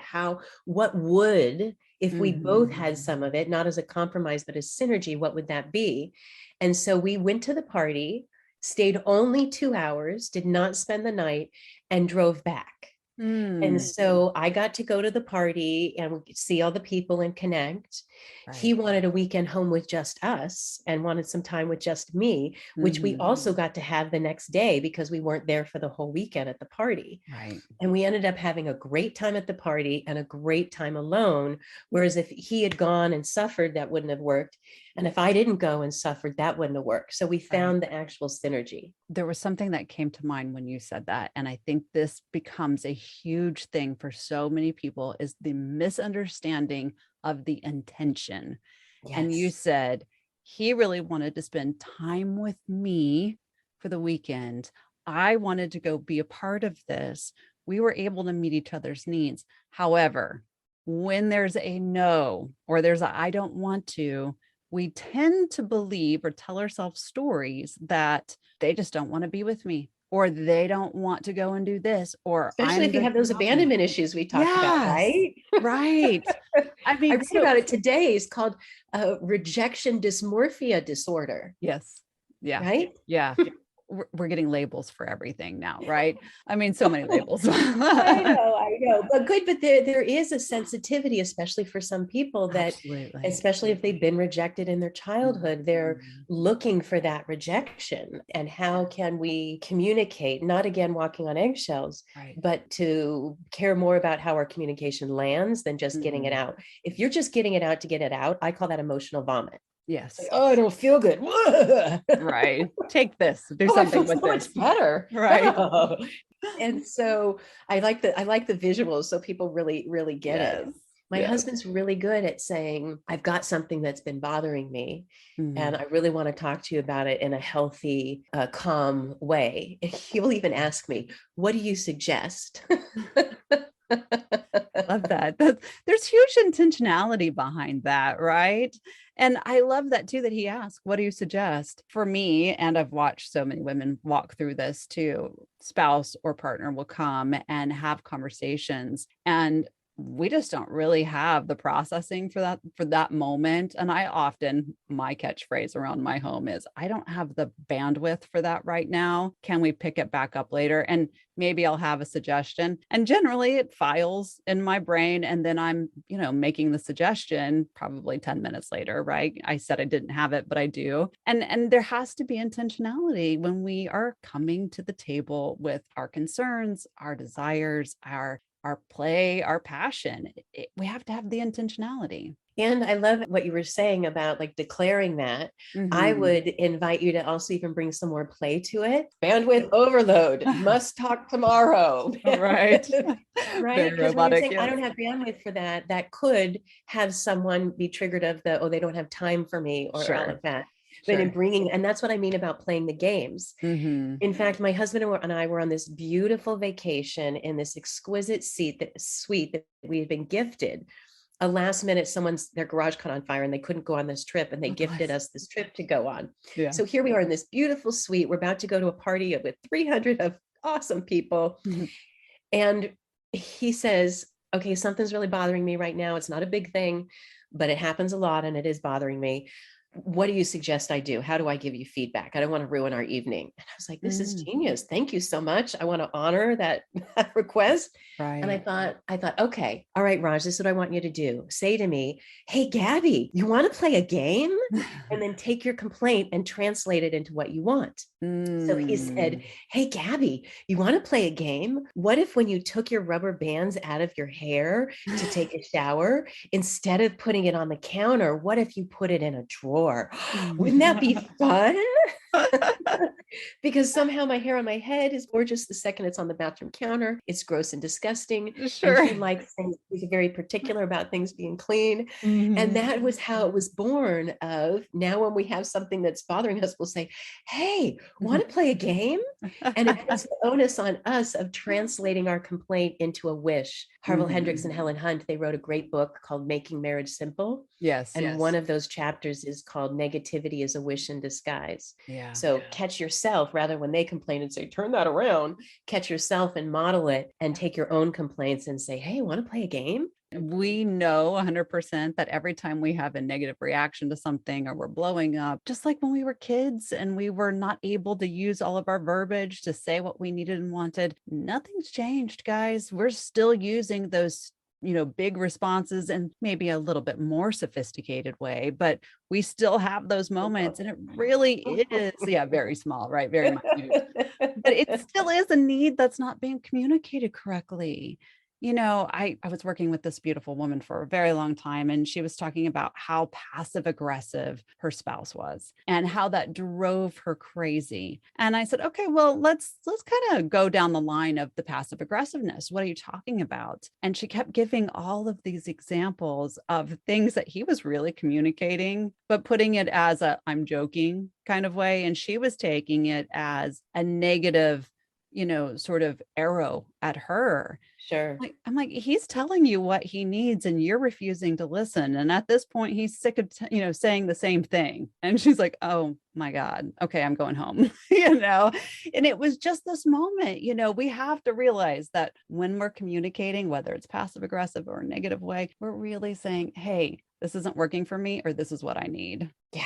what would, if we both had some of it, not as a compromise, but as synergy, what would that be? And so we went to the party, stayed only 2 hours, did not spend the night, and drove back. And so I got to go to the party and see all the people and connect. Right. He wanted a weekend home with just us and wanted some time with just me, which we also got to have the next day because we weren't there for the whole weekend at the party. Right. And we ended up having a great time at the party and a great time alone. Whereas if he had gone and suffered, that wouldn't have worked. And if I didn't go and suffered, that wouldn't have worked. So we found the actual synergy. There was something that came to mind when you said that. And I think this becomes a huge thing for so many people is the misunderstanding of the intention. Yes. And you said, he really wanted to spend time with me for the weekend. I wanted to go be a part of this. We were able to meet each other's needs. However, when there's a no, or there's a, I don't want to, we tend to believe or tell ourselves stories that they just don't want to be with me, or they don't want to go and do this, or especially if you have those abandonment issues we talked about, right? Right. I mean, I read about it today. It's called rejection dysmorphia disorder. Yes. Yeah. Right. Yeah. We're getting labels for everything now, right? I mean, so many labels. I know, but good. But there is a sensitivity, especially for some people that, especially if they've been rejected in their childhood, they're looking for that rejection. And how can we communicate, not again, walking on eggshells, but to care more about how our communication lands than just getting it out. If you're just getting it out to get it out, I call that emotional vomit. Yes. Like, oh, I don't feel good. Right. Take this. Do something with this. Much better. Right. Oh. And so I like the visuals, so people really, really get it. My husband's really good at saying, I've got something that's been bothering me, and I really want to talk to you about it in a healthy, calm way. And he will even ask me, what do you suggest? Love that. There's huge intentionality behind that, right? And I love that too, that he asked, what do you suggest? For me, and I've watched so many women walk through this too, spouse or partner will come and have conversations, and we just don't really have the processing for that moment. And my catchphrase around my home is, I don't have the bandwidth for that right now. Can we pick it back up later? And maybe I'll have a suggestion. And generally it files in my brain. And then I'm, making the suggestion probably 10 minutes later, right? I said I didn't have it, but I do. And there has to be intentionality when we are coming to the table with our concerns, our desires, our play, our passion. We have to have the intentionality. And I love what you were saying about like declaring that. I would invite you to also even bring some more play to it. Bandwidth overload, must talk tomorrow. Right. Right. Because when you're saying, I don't have bandwidth for that, that could have someone be triggered of they don't have time for me, or all of that. But in bringing, and that's what I mean about playing the games. In fact, my husband and I were on this beautiful vacation in this exquisite suite that we had been gifted. A last minute, their garage caught on fire and they couldn't go on this trip, and they gifted us this trip to go on. Yeah. So here we are in this beautiful suite. We're about to go to a party with 300 of awesome people. And he says, okay, something's really bothering me right now. It's not a big thing, but it happens a lot and it is bothering me. What do you suggest I do? How do I give you feedback? I don't want to ruin our evening. And I was like, this is genius. Thank you so much. I want to honor that request. Right. And I thought, okay, all right, Raj, this is what I want you to do. Say to me, hey, Gabby, you want to play a game? And then take your complaint and translate it into what you want. So he said, hey, Gabby, you want to play a game? What if when you took your rubber bands out of your hair to take a shower, instead of putting it on the counter, what if you put it in a drawer? door. Wouldn't that be fun? Because somehow my hair on my head is gorgeous the second it's on the bathroom counter. It's gross and disgusting. Sure. And he likes things, he's very particular about things being clean. And that was how it was born of, now when we have something that's bothering us, we'll say, hey, want to play a game? And it puts the onus on us of translating our complaint into a wish. Harville Hendricks and Helen Hunt, they wrote a great book called Making Marriage Simple. Yes. And one of those chapters is called Negativity is a Wish in Disguise. Yeah. So catch yourself, rather when they complain and say, turn that around, catch yourself and model it and take your own complaints and say, hey, want to play a game? We know 100% that every time we have a negative reaction to something or we're blowing up, just like when we were kids and we were not able to use all of our verbiage to say what we needed and wanted, nothing's changed, guys. We're still using those big responses and maybe a little bit more sophisticated way, but we still have those moments and it really is, very small, right? Very minute, but it still is a need that's not being communicated correctly. I was working with this beautiful woman for a very long time, and she was talking about how passive aggressive her spouse was and how that drove her crazy. And I said, okay, well, let's kind of go down the line of the passive aggressiveness. What are you talking about? And she kept giving all of these examples of things that he was really communicating, but putting it as a I'm joking kind of way. And she was taking it as a negative, sort of arrow at her. Sure. I'm like, he's telling you what he needs and you're refusing to listen. And at this point, he's sick of, saying the same thing. And she's like, oh my God, okay, I'm going home, and it was just this moment, we have to realize that when we're communicating, whether it's passive aggressive or a negative way, we're really saying, hey, this isn't working for me, or this is what I need. Yeah.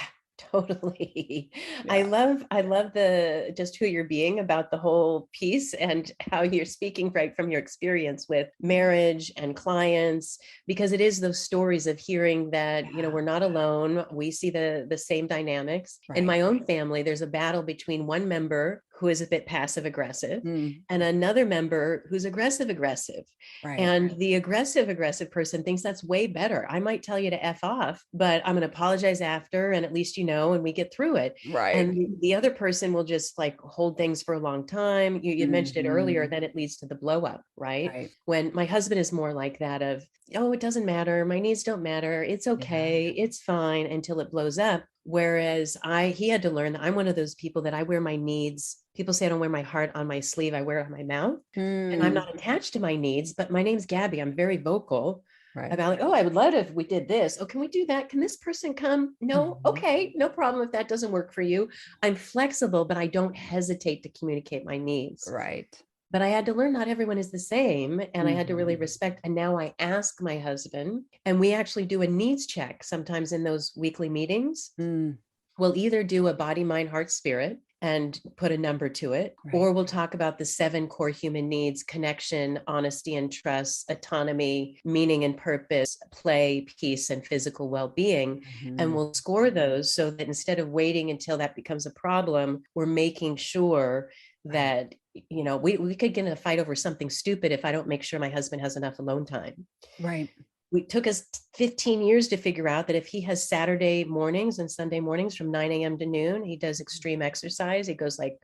Totally. Yeah. I love the just who you're being about the whole piece and how you're speaking right from your experience with marriage and clients, because it is those stories of hearing that, we're not alone. We see the same dynamics. Right. In my own family, there's a battle between one member who is a bit passive aggressive and another member who's aggressive. Right. And the aggressive person thinks that's way better. I might tell you to F off, but I'm going to apologize after, and at least and we get through it. Right. And the other person will just like hold things for a long time. You mentioned it earlier, then it leads to the blow up, right? When my husband is more like that of, oh, it doesn't matter. My needs don't matter. It's okay. It's fine, until it blows up. Whereas he had to learn that I'm one of those people that I wear my needs. People say I don't wear my heart on my sleeve. I wear it on my mouth. And I'm not attached to my needs, but my name's Gabby. I'm very vocal. Right. About like, oh, I would love it if we did this. Oh, can we do that? Can this person come? No. Okay. No problem. If that doesn't work for you, I'm flexible, but I don't hesitate to communicate my needs. Right. But I had to learn not everyone is the same. And I had to really respect. And now I ask my husband, and we actually do a needs check sometimes in those weekly meetings. We'll either do a body, mind, heart, spirit and put a number to it, or we'll talk about the 7 core human needs: connection, honesty and trust, autonomy, meaning and purpose, play, peace, and physical well-being. And we'll score those so that instead of waiting until that becomes a problem, we're making sure that, we could get in a fight over something stupid if I don't make sure my husband has enough alone time. Right. It took us 15 years to figure out that if he has Saturday mornings and Sunday mornings from 9 a.m. to noon, he does extreme exercise. He goes like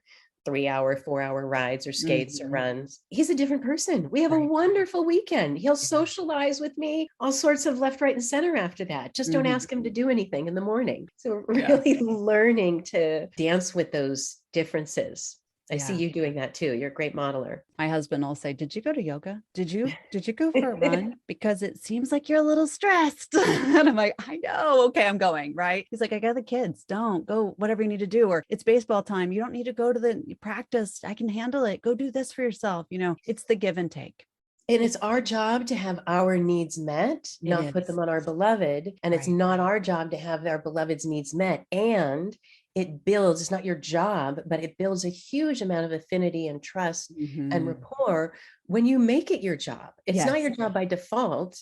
3-hour, 4-hour rides or skates or runs. He's a different person. We have a wonderful weekend. He'll socialize with me, all sorts of left, right, and center after that. Just don't ask him to do anything in the morning. So really learning to dance with those differences. I see you doing that too. You're a great modeler. My husband will say, did you go to yoga? Did you go for a run? Because it seems like you're a little stressed. And I'm like, I know. Okay, I'm going. Right. He's like, I got the kids. Don't go, whatever you need to do. Or it's baseball time. You don't need to go to the practice. I can handle it. Go do this for yourself. It's the give and take. And it's our job to have our needs met, not put them on our beloved. And it's not our job to have our beloved's needs met. And it builds, it's not your job, but it builds a huge amount of affinity and trust and rapport when you make it your job. It's not your job by default,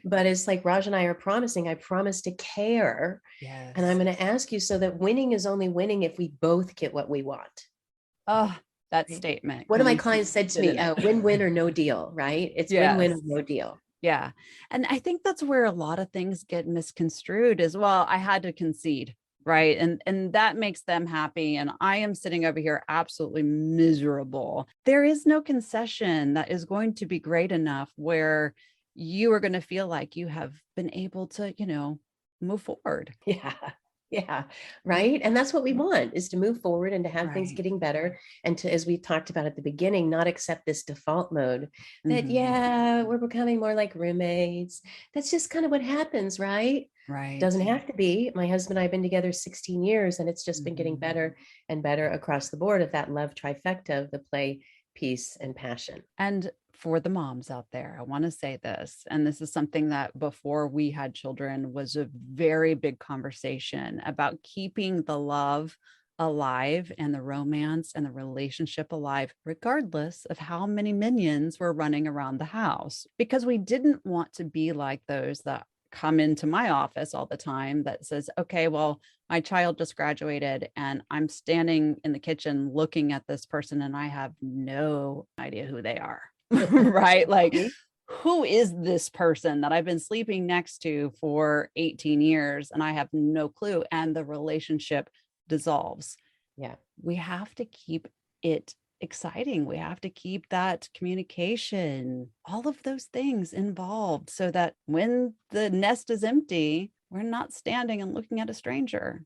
but it's like Raj and I are promising, I promise to care. And I'm going to ask you so that winning is only winning if we both get what we want. Oh, that statement. One of my clients said to me, win-win or no deal, right? It's win-win or no deal. Yeah. And I think that's where a lot of things get misconstrued as well. I had to concede. Right. And that makes them happy. And I am sitting over here absolutely miserable. There is no concession that is going to be great enough where you are going to feel like you have been able to, move forward. Yeah. Yeah. Right. And that's what we want, is to move forward and to have things Right. getting better. And to, as we talked about at the beginning, not accept this default mode that, Mhm. yeah, we're becoming more like roommates. That's just kind of what happens, right? Right. Doesn't have to be. My husband and I have been together 16 years, and it's just been getting Mhm. better and better across the board of that love trifecta of the play, peace, and passion. And for the moms out there, I want to say this, and this is something that before we had children was a very big conversation about keeping the love alive and the romance and the relationship alive, regardless of how many minions were running around the house, because we didn't want to be like those that come into my office all the time that says, okay, well, my child just graduated and I'm standing in the kitchen looking at this person and I have no idea who they are. Right? Like, who is this person that I've been sleeping next to for 18 years and I have no clue? And the relationship dissolves. Yeah. We have to keep it exciting. We have to keep that communication, all of those things involved so that when the nest is empty, we're not standing and looking at a stranger.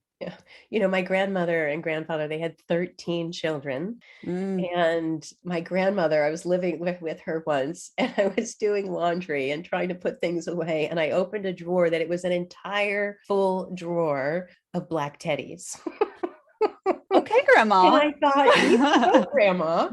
Yeah. My grandmother and grandfather, they had 13 children. Mm. And my grandmother, I was living with her once, and I was doing laundry and trying to put things away. And I opened a drawer that it was an entire full drawer of black teddies. Okay, Grandma. And I thought, you go, Grandma.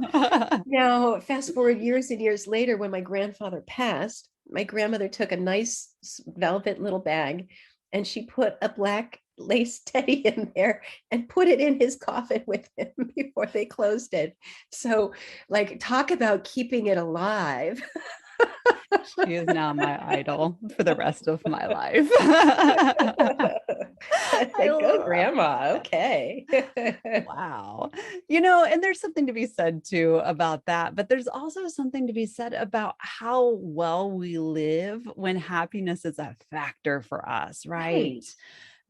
Now, fast forward years and years later, when my grandfather passed, my grandmother took a nice velvet little bag and she put a black lace teddy in there and put it in his coffin with him before they closed it. So, like, talk about keeping it alive. She is now my idol for the rest of my life. Like, go, Grandma. Okay. Wow. And there's something to be said too about that, but there's also something to be said about how well we live when happiness is a factor for us, right?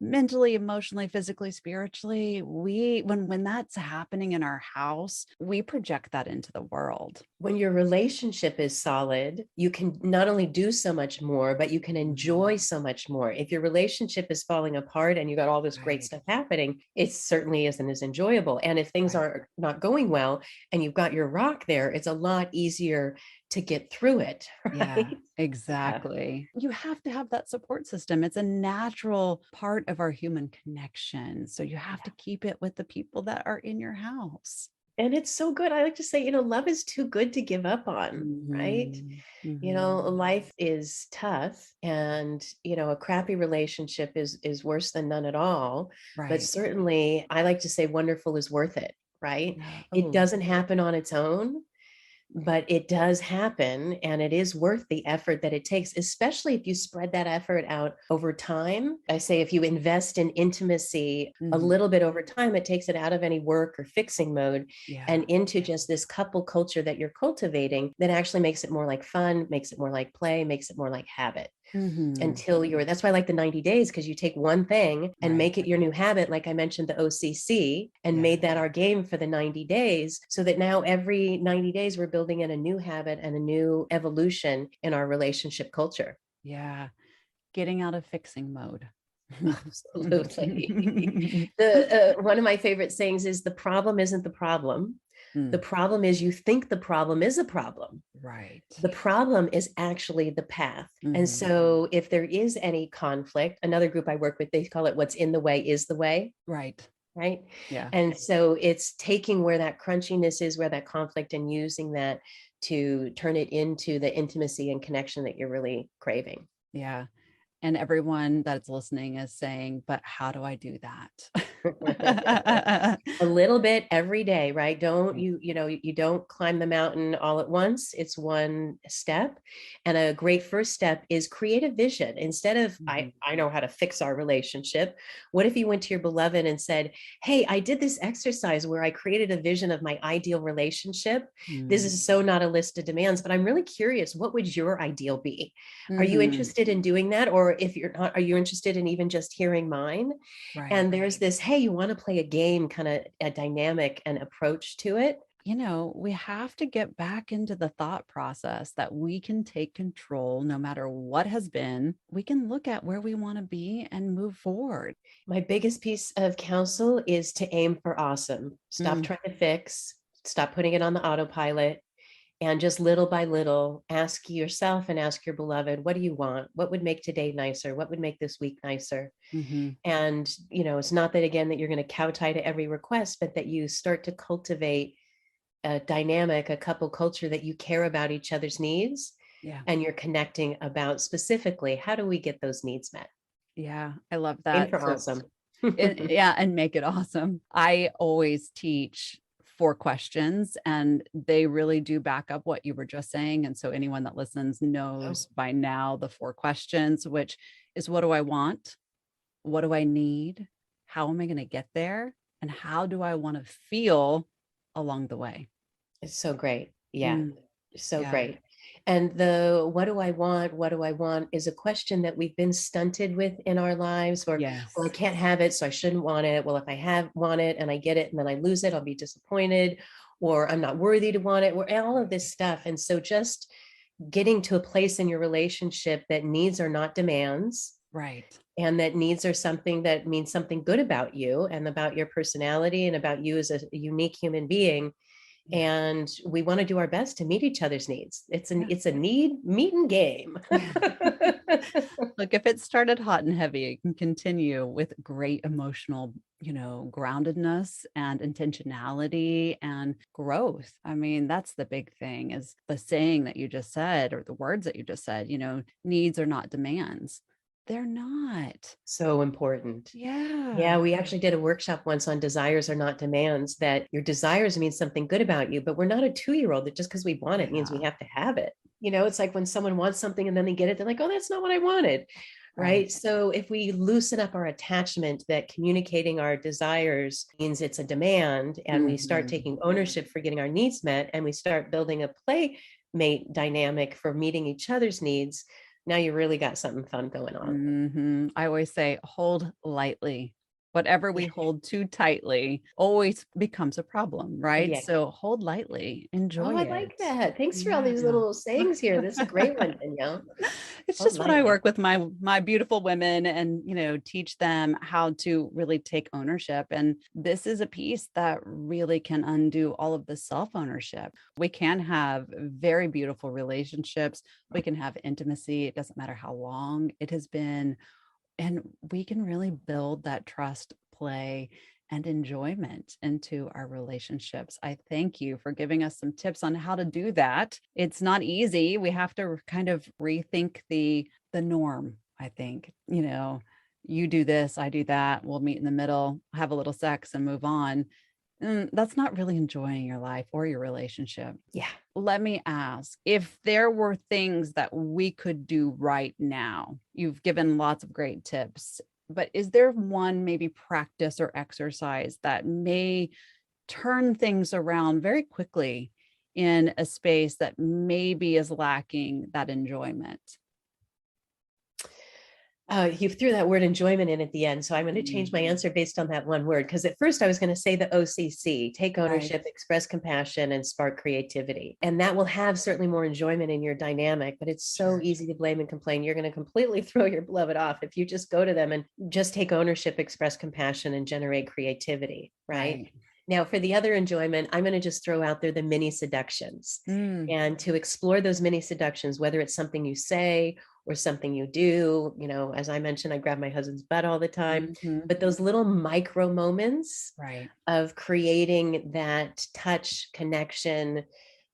Mentally, emotionally, physically, spiritually, when that's happening in our house, we project that into the world. When your relationship is solid, you can not only do so much more, but you can enjoy so much more. If your relationship is falling apart and you got all this great stuff happening, it certainly isn't as enjoyable. And if things are not going well and you've got your rock there, it's a lot easier to get through it. Right? Yeah, exactly. You have to have that support system. It's a natural part of our human connection. So you have to keep it with the people that are in your house. And it's so good. I like to say, love is too good to give up on, right? Life is tough, and, a crappy relationship is worse than none at all. Right. But certainly I like to say wonderful is worth it, right? Yeah. It doesn't happen on its own, but it does happen, and it is worth the effort that it takes, especially if you spread that effort out over time. I say if you invest in intimacy a little bit over time, it takes it out of any work or fixing mode and into just this couple culture that you're cultivating that actually makes it more like fun, makes it more like play, makes it more like habit. Until that's why I like the 90 days, because you take one thing and make it your new habit. Like I mentioned, the OCC, and made that our game for the 90 days, so that now every 90 days we're building in a new habit and a new evolution in our relationship culture. Yeah. Getting out of fixing mode. Absolutely. One of my favorite sayings is, the problem isn't the problem. The problem is you think the problem is a problem. Right. The problem is actually the path. And so if there is any conflict, another group I work with, they call it what's in the way is the way. Right. Right. Yeah. And so it's taking where that crunchiness is, where that conflict, and using that to turn it into the intimacy and connection that you're really craving. Yeah. And everyone that's listening is saying, but how do I do that? A little bit every day, right? Don't you don't climb the mountain all at once. It's one step. And a great first step is create a vision. Instead of I know how to fix our relationship. What if you went to your beloved and said, hey, I did this exercise where I created a vision of my ideal relationship. This is so not a list of demands, but I'm really curious, what would your ideal be? Are you interested in doing that? Or or if you're not, are you interested in even just hearing mine? Right. And there's this, hey, you want to play a game, kind of a dynamic and approach to it. We have to get back into the thought process that we can take control no matter what has been. We can look at where we want to be and move forward. My biggest piece of counsel is to aim for awesome. Stop trying to fix, stop putting it on the autopilot, and just little by little ask yourself and ask your beloved, what do you want? What would make today nicer? What would make this week nicer? And, it's not that, again, that you're going to kowtow to every request, but that you start to cultivate a dynamic, a couple culture that you care about each other's needs. Yeah. And you're connecting about specifically, how do we get those needs met? Yeah, I love that. Awesome. And make it awesome. I always teach 4 questions, and they really do back up what you were just saying. And so anyone that listens knows by now the 4 questions, which is, what do I want? What do I need? How am I going to get there? And how do I want to feel along the way? It's so great. Yeah. So Yeah. great. And the what do I want? What do I want is a question that we've been stunted with in our lives, or, well, I can't have it, so I shouldn't want it. Well, if I want it and I get it and then I lose it, I'll be disappointed, or I'm not worthy to want it, or all of this stuff. And so just getting to a place in your relationship that needs are not demands. Right. And that needs are something that means something good about you and about your personality and about you as a unique human being. And we want to do our best to meet each other's needs. It's a meeting game. Look, if it started hot and heavy, it can continue with great emotional, groundedness and intentionality and growth. I mean, that's the big thing, is the saying that you just said, or the words that you just said, needs are not demands. They're not. So important. Yeah. Yeah. We actually did a workshop once on desires are not demands, that your desires mean something good about you, but we're not a 2-year-old that just because we want it means we have to have it. It's like when someone wants something and then they get it, they're like, oh, that's not what I wanted. Right. So if we loosen up our attachment that communicating our desires means it's a demand, and we start taking ownership for getting our needs met, and we start building a playmate dynamic for meeting each other's needs, now you really got something fun going on. I always say, hold lightly. Whatever we hold too tightly always becomes a problem, right? Yeah. So hold lightly, enjoy it. I like that. Thanks for all these little sayings here. This is a great one, Danielle. It's just when I work with my beautiful women and, teach them how to really take ownership. And this is a piece that really can undo all of the self-ownership. We can have very beautiful relationships. We can have intimacy. It doesn't matter how long it has been. And we can really build that trust, play, and enjoyment into our relationships. I thank you for giving us some tips on how to do that. It's not easy. We have to kind of rethink the norm, I think. You do this, I do that. We'll meet in the middle, have a little sex, and move on. That's not really enjoying your life or your relationship. Yeah. Let me ask, if there were things that we could do right now. You've given lots of great tips, but is there one maybe practice or exercise that may turn things around very quickly in a space that maybe is lacking that enjoyment? You threw that word enjoyment in at the end. So I'm going to change my answer based on that one word. Because at first I was going to say the OCC, take ownership, express compassion, and spark creativity. And that will have certainly more enjoyment in your dynamic, but it's so easy to blame and complain. You're going to completely throw your beloved off if you just go to them and just take ownership, express compassion, and generate creativity, right? Now, for the other enjoyment, I'm going to just throw out there the mini seductions, and to explore those mini seductions, whether it's something you say or something you do. As I mentioned, I grab my husband's butt all the time, but those little micro moments of creating that touch connection,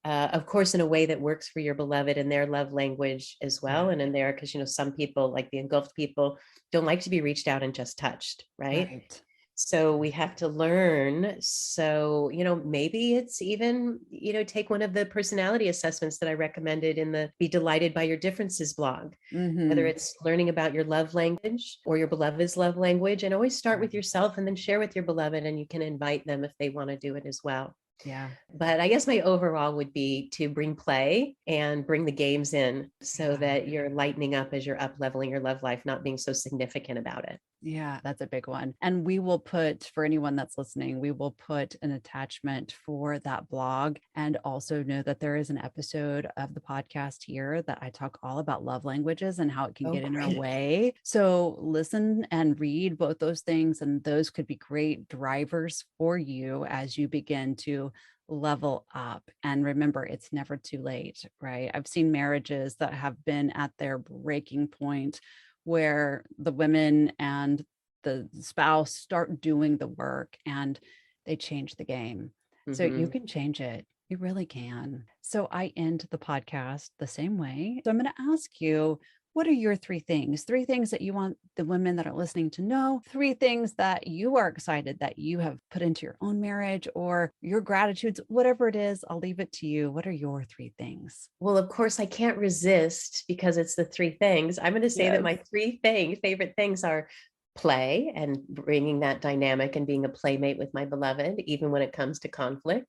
of course, in a way that works for your beloved and their love language as well. And in there, because, some people, like the engulfed people, don't like to be reached out and just touched. Right. So we have to learn. So, maybe it's even, take one of the personality assessments that I recommended in the Be Delighted by Your Differences blog, whether it's learning about your love language or your beloved's love language, and always start with yourself and then share with your beloved, and you can invite them if they want to do it as well. Yeah. But I guess my overall would be to bring play and bring the games in so that you're lightening up as you're up leveling your love life, not being so significant about it. Yeah, that's a big one. And we will put, for anyone that's listening, we will put an attachment for that blog, and also know that there is an episode of the podcast here that I talk all about love languages and how it can get in our way. So listen and read both those things, and those could be great drivers for you as you begin to level up. And remember, it's never too late, right? I've seen marriages that have been at their breaking point where the women and the spouse start doing the work and they change the game. So you can change it. You really can. So I end the podcast the same way. So I'm going to ask you, what are your three things? Three things that you want the women that are listening to know, three things that you are excited that you have put into your own marriage, or your gratitudes, whatever it is, I'll leave it to you. What are your three things? Well, of course, I can't resist because it's the three things. I'm going to say that my favorite things are play and bringing that dynamic and being a playmate with my beloved, even when it comes to conflict,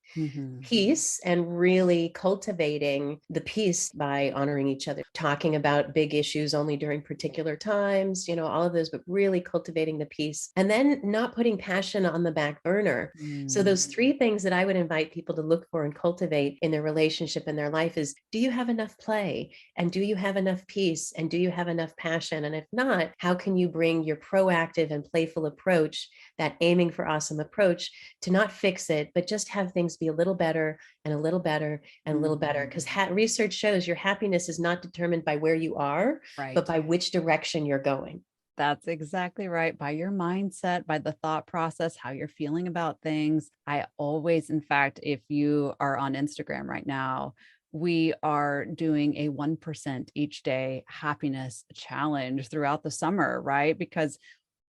peace, and really cultivating the peace by honoring each other, talking about big issues only during particular times, all of those, but really cultivating the peace, and then not putting passion on the back burner. So those three things that I would invite people to look for and cultivate in their relationship and their life is, do you have enough play? And do you have enough peace? And do you have enough passion? And if not, how can you bring your proactive and playful approach, that aiming for awesome approach, to not fix it, but just have things be a little better and a little better and a little better? Because research shows your happiness is not determined by where you are, but by which direction you're going. That's exactly right. By your mindset, by the thought process, how you're feeling about things. I always, in fact, if you are on Instagram right now, we are doing a 1% each day happiness challenge throughout the summer, right? Because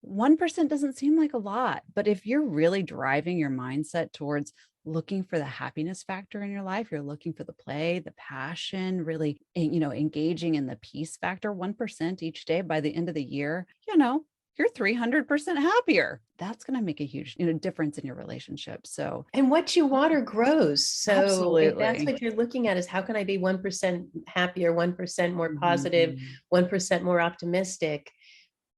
1% doesn't seem like a lot, but if you're really driving your mindset towards looking for the happiness factor in your life, you're looking for the play, the passion, really, engaging in the peace factor, 1% each day by the end of the year, you're 300% happier. That's going to make a huge, difference in your relationship. So, and what you water grows. So absolutely. If that's what you're looking at, is how can I be 1% happier, 1% more positive, 1% more optimistic?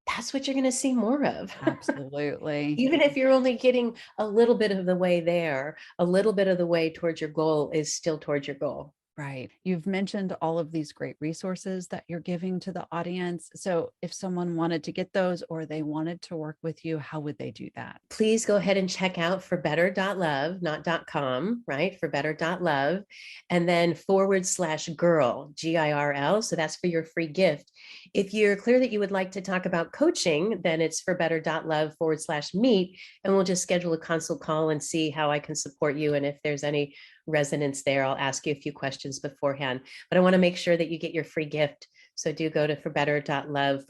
That's what you're going to see more of. Absolutely. Even if you're only getting a little bit of the way there, a little bit of the way towards your goal is still towards your goal. Right. You've mentioned all of these great resources that you're giving to the audience. So if someone wanted to get those, or they wanted to work with you, how would they do that? Please go ahead and check out forbetter.love, not .com, right? Forbetter.love, and then /girl, GIRL. So that's for your free gift. If you're clear that you would like to talk about coaching, then it's forbetter.love /meet, and we'll just schedule a consult call and see how I can support you. And if there's any resonance there, I'll ask you a few questions beforehand, but I want to make sure that you get your free gift. So do go to forbetter.love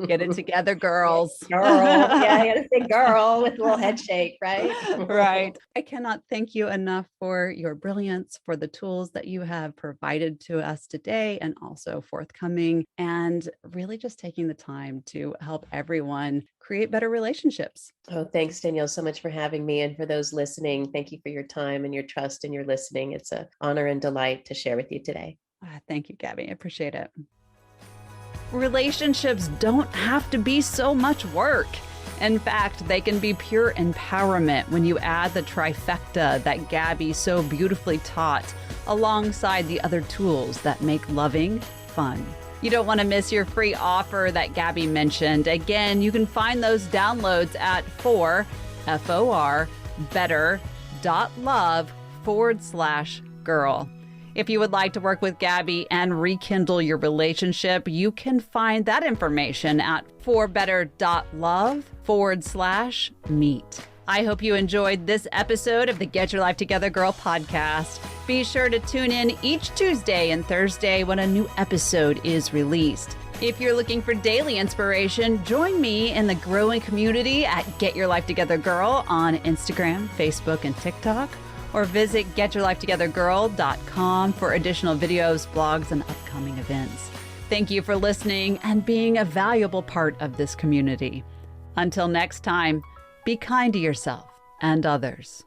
Get it together, girls. Girl. Yeah, I gotta say girl with a little head shake, right? Right. I cannot thank you enough for your brilliance, for the tools that you have provided to us today and also forthcoming, and really just taking the time to help everyone create better relationships. Oh, thanks, Danielle, so much for having me. And for those listening, thank you for your time and your trust and your listening. It's an honor and delight to share with you today. Thank you, Gabby. I appreciate it. Relationships don't have to be so much work. In fact, they can be pure empowerment when you add the trifecta that Gabby so beautifully taught alongside the other tools that make loving fun. You don't want to miss your free offer that Gabby mentioned. Again, you can find those downloads at better.love/girl. If you would like to work with Gabby and rekindle your relationship, you can find that information at forbetter.love/meet. I hope you enjoyed this episode of the Get Your Life Together Girl podcast. Be sure to tune in each Tuesday and Thursday when a new episode is released. If you're looking for daily inspiration, join me in the growing community at Get Your Life Together Girl on Instagram, Facebook, and TikTok, or visit getyourlifetogethergirl.com for additional videos, blogs, and upcoming events. Thank you for listening and being a valuable part of this community. Until next time, be kind to yourself and others.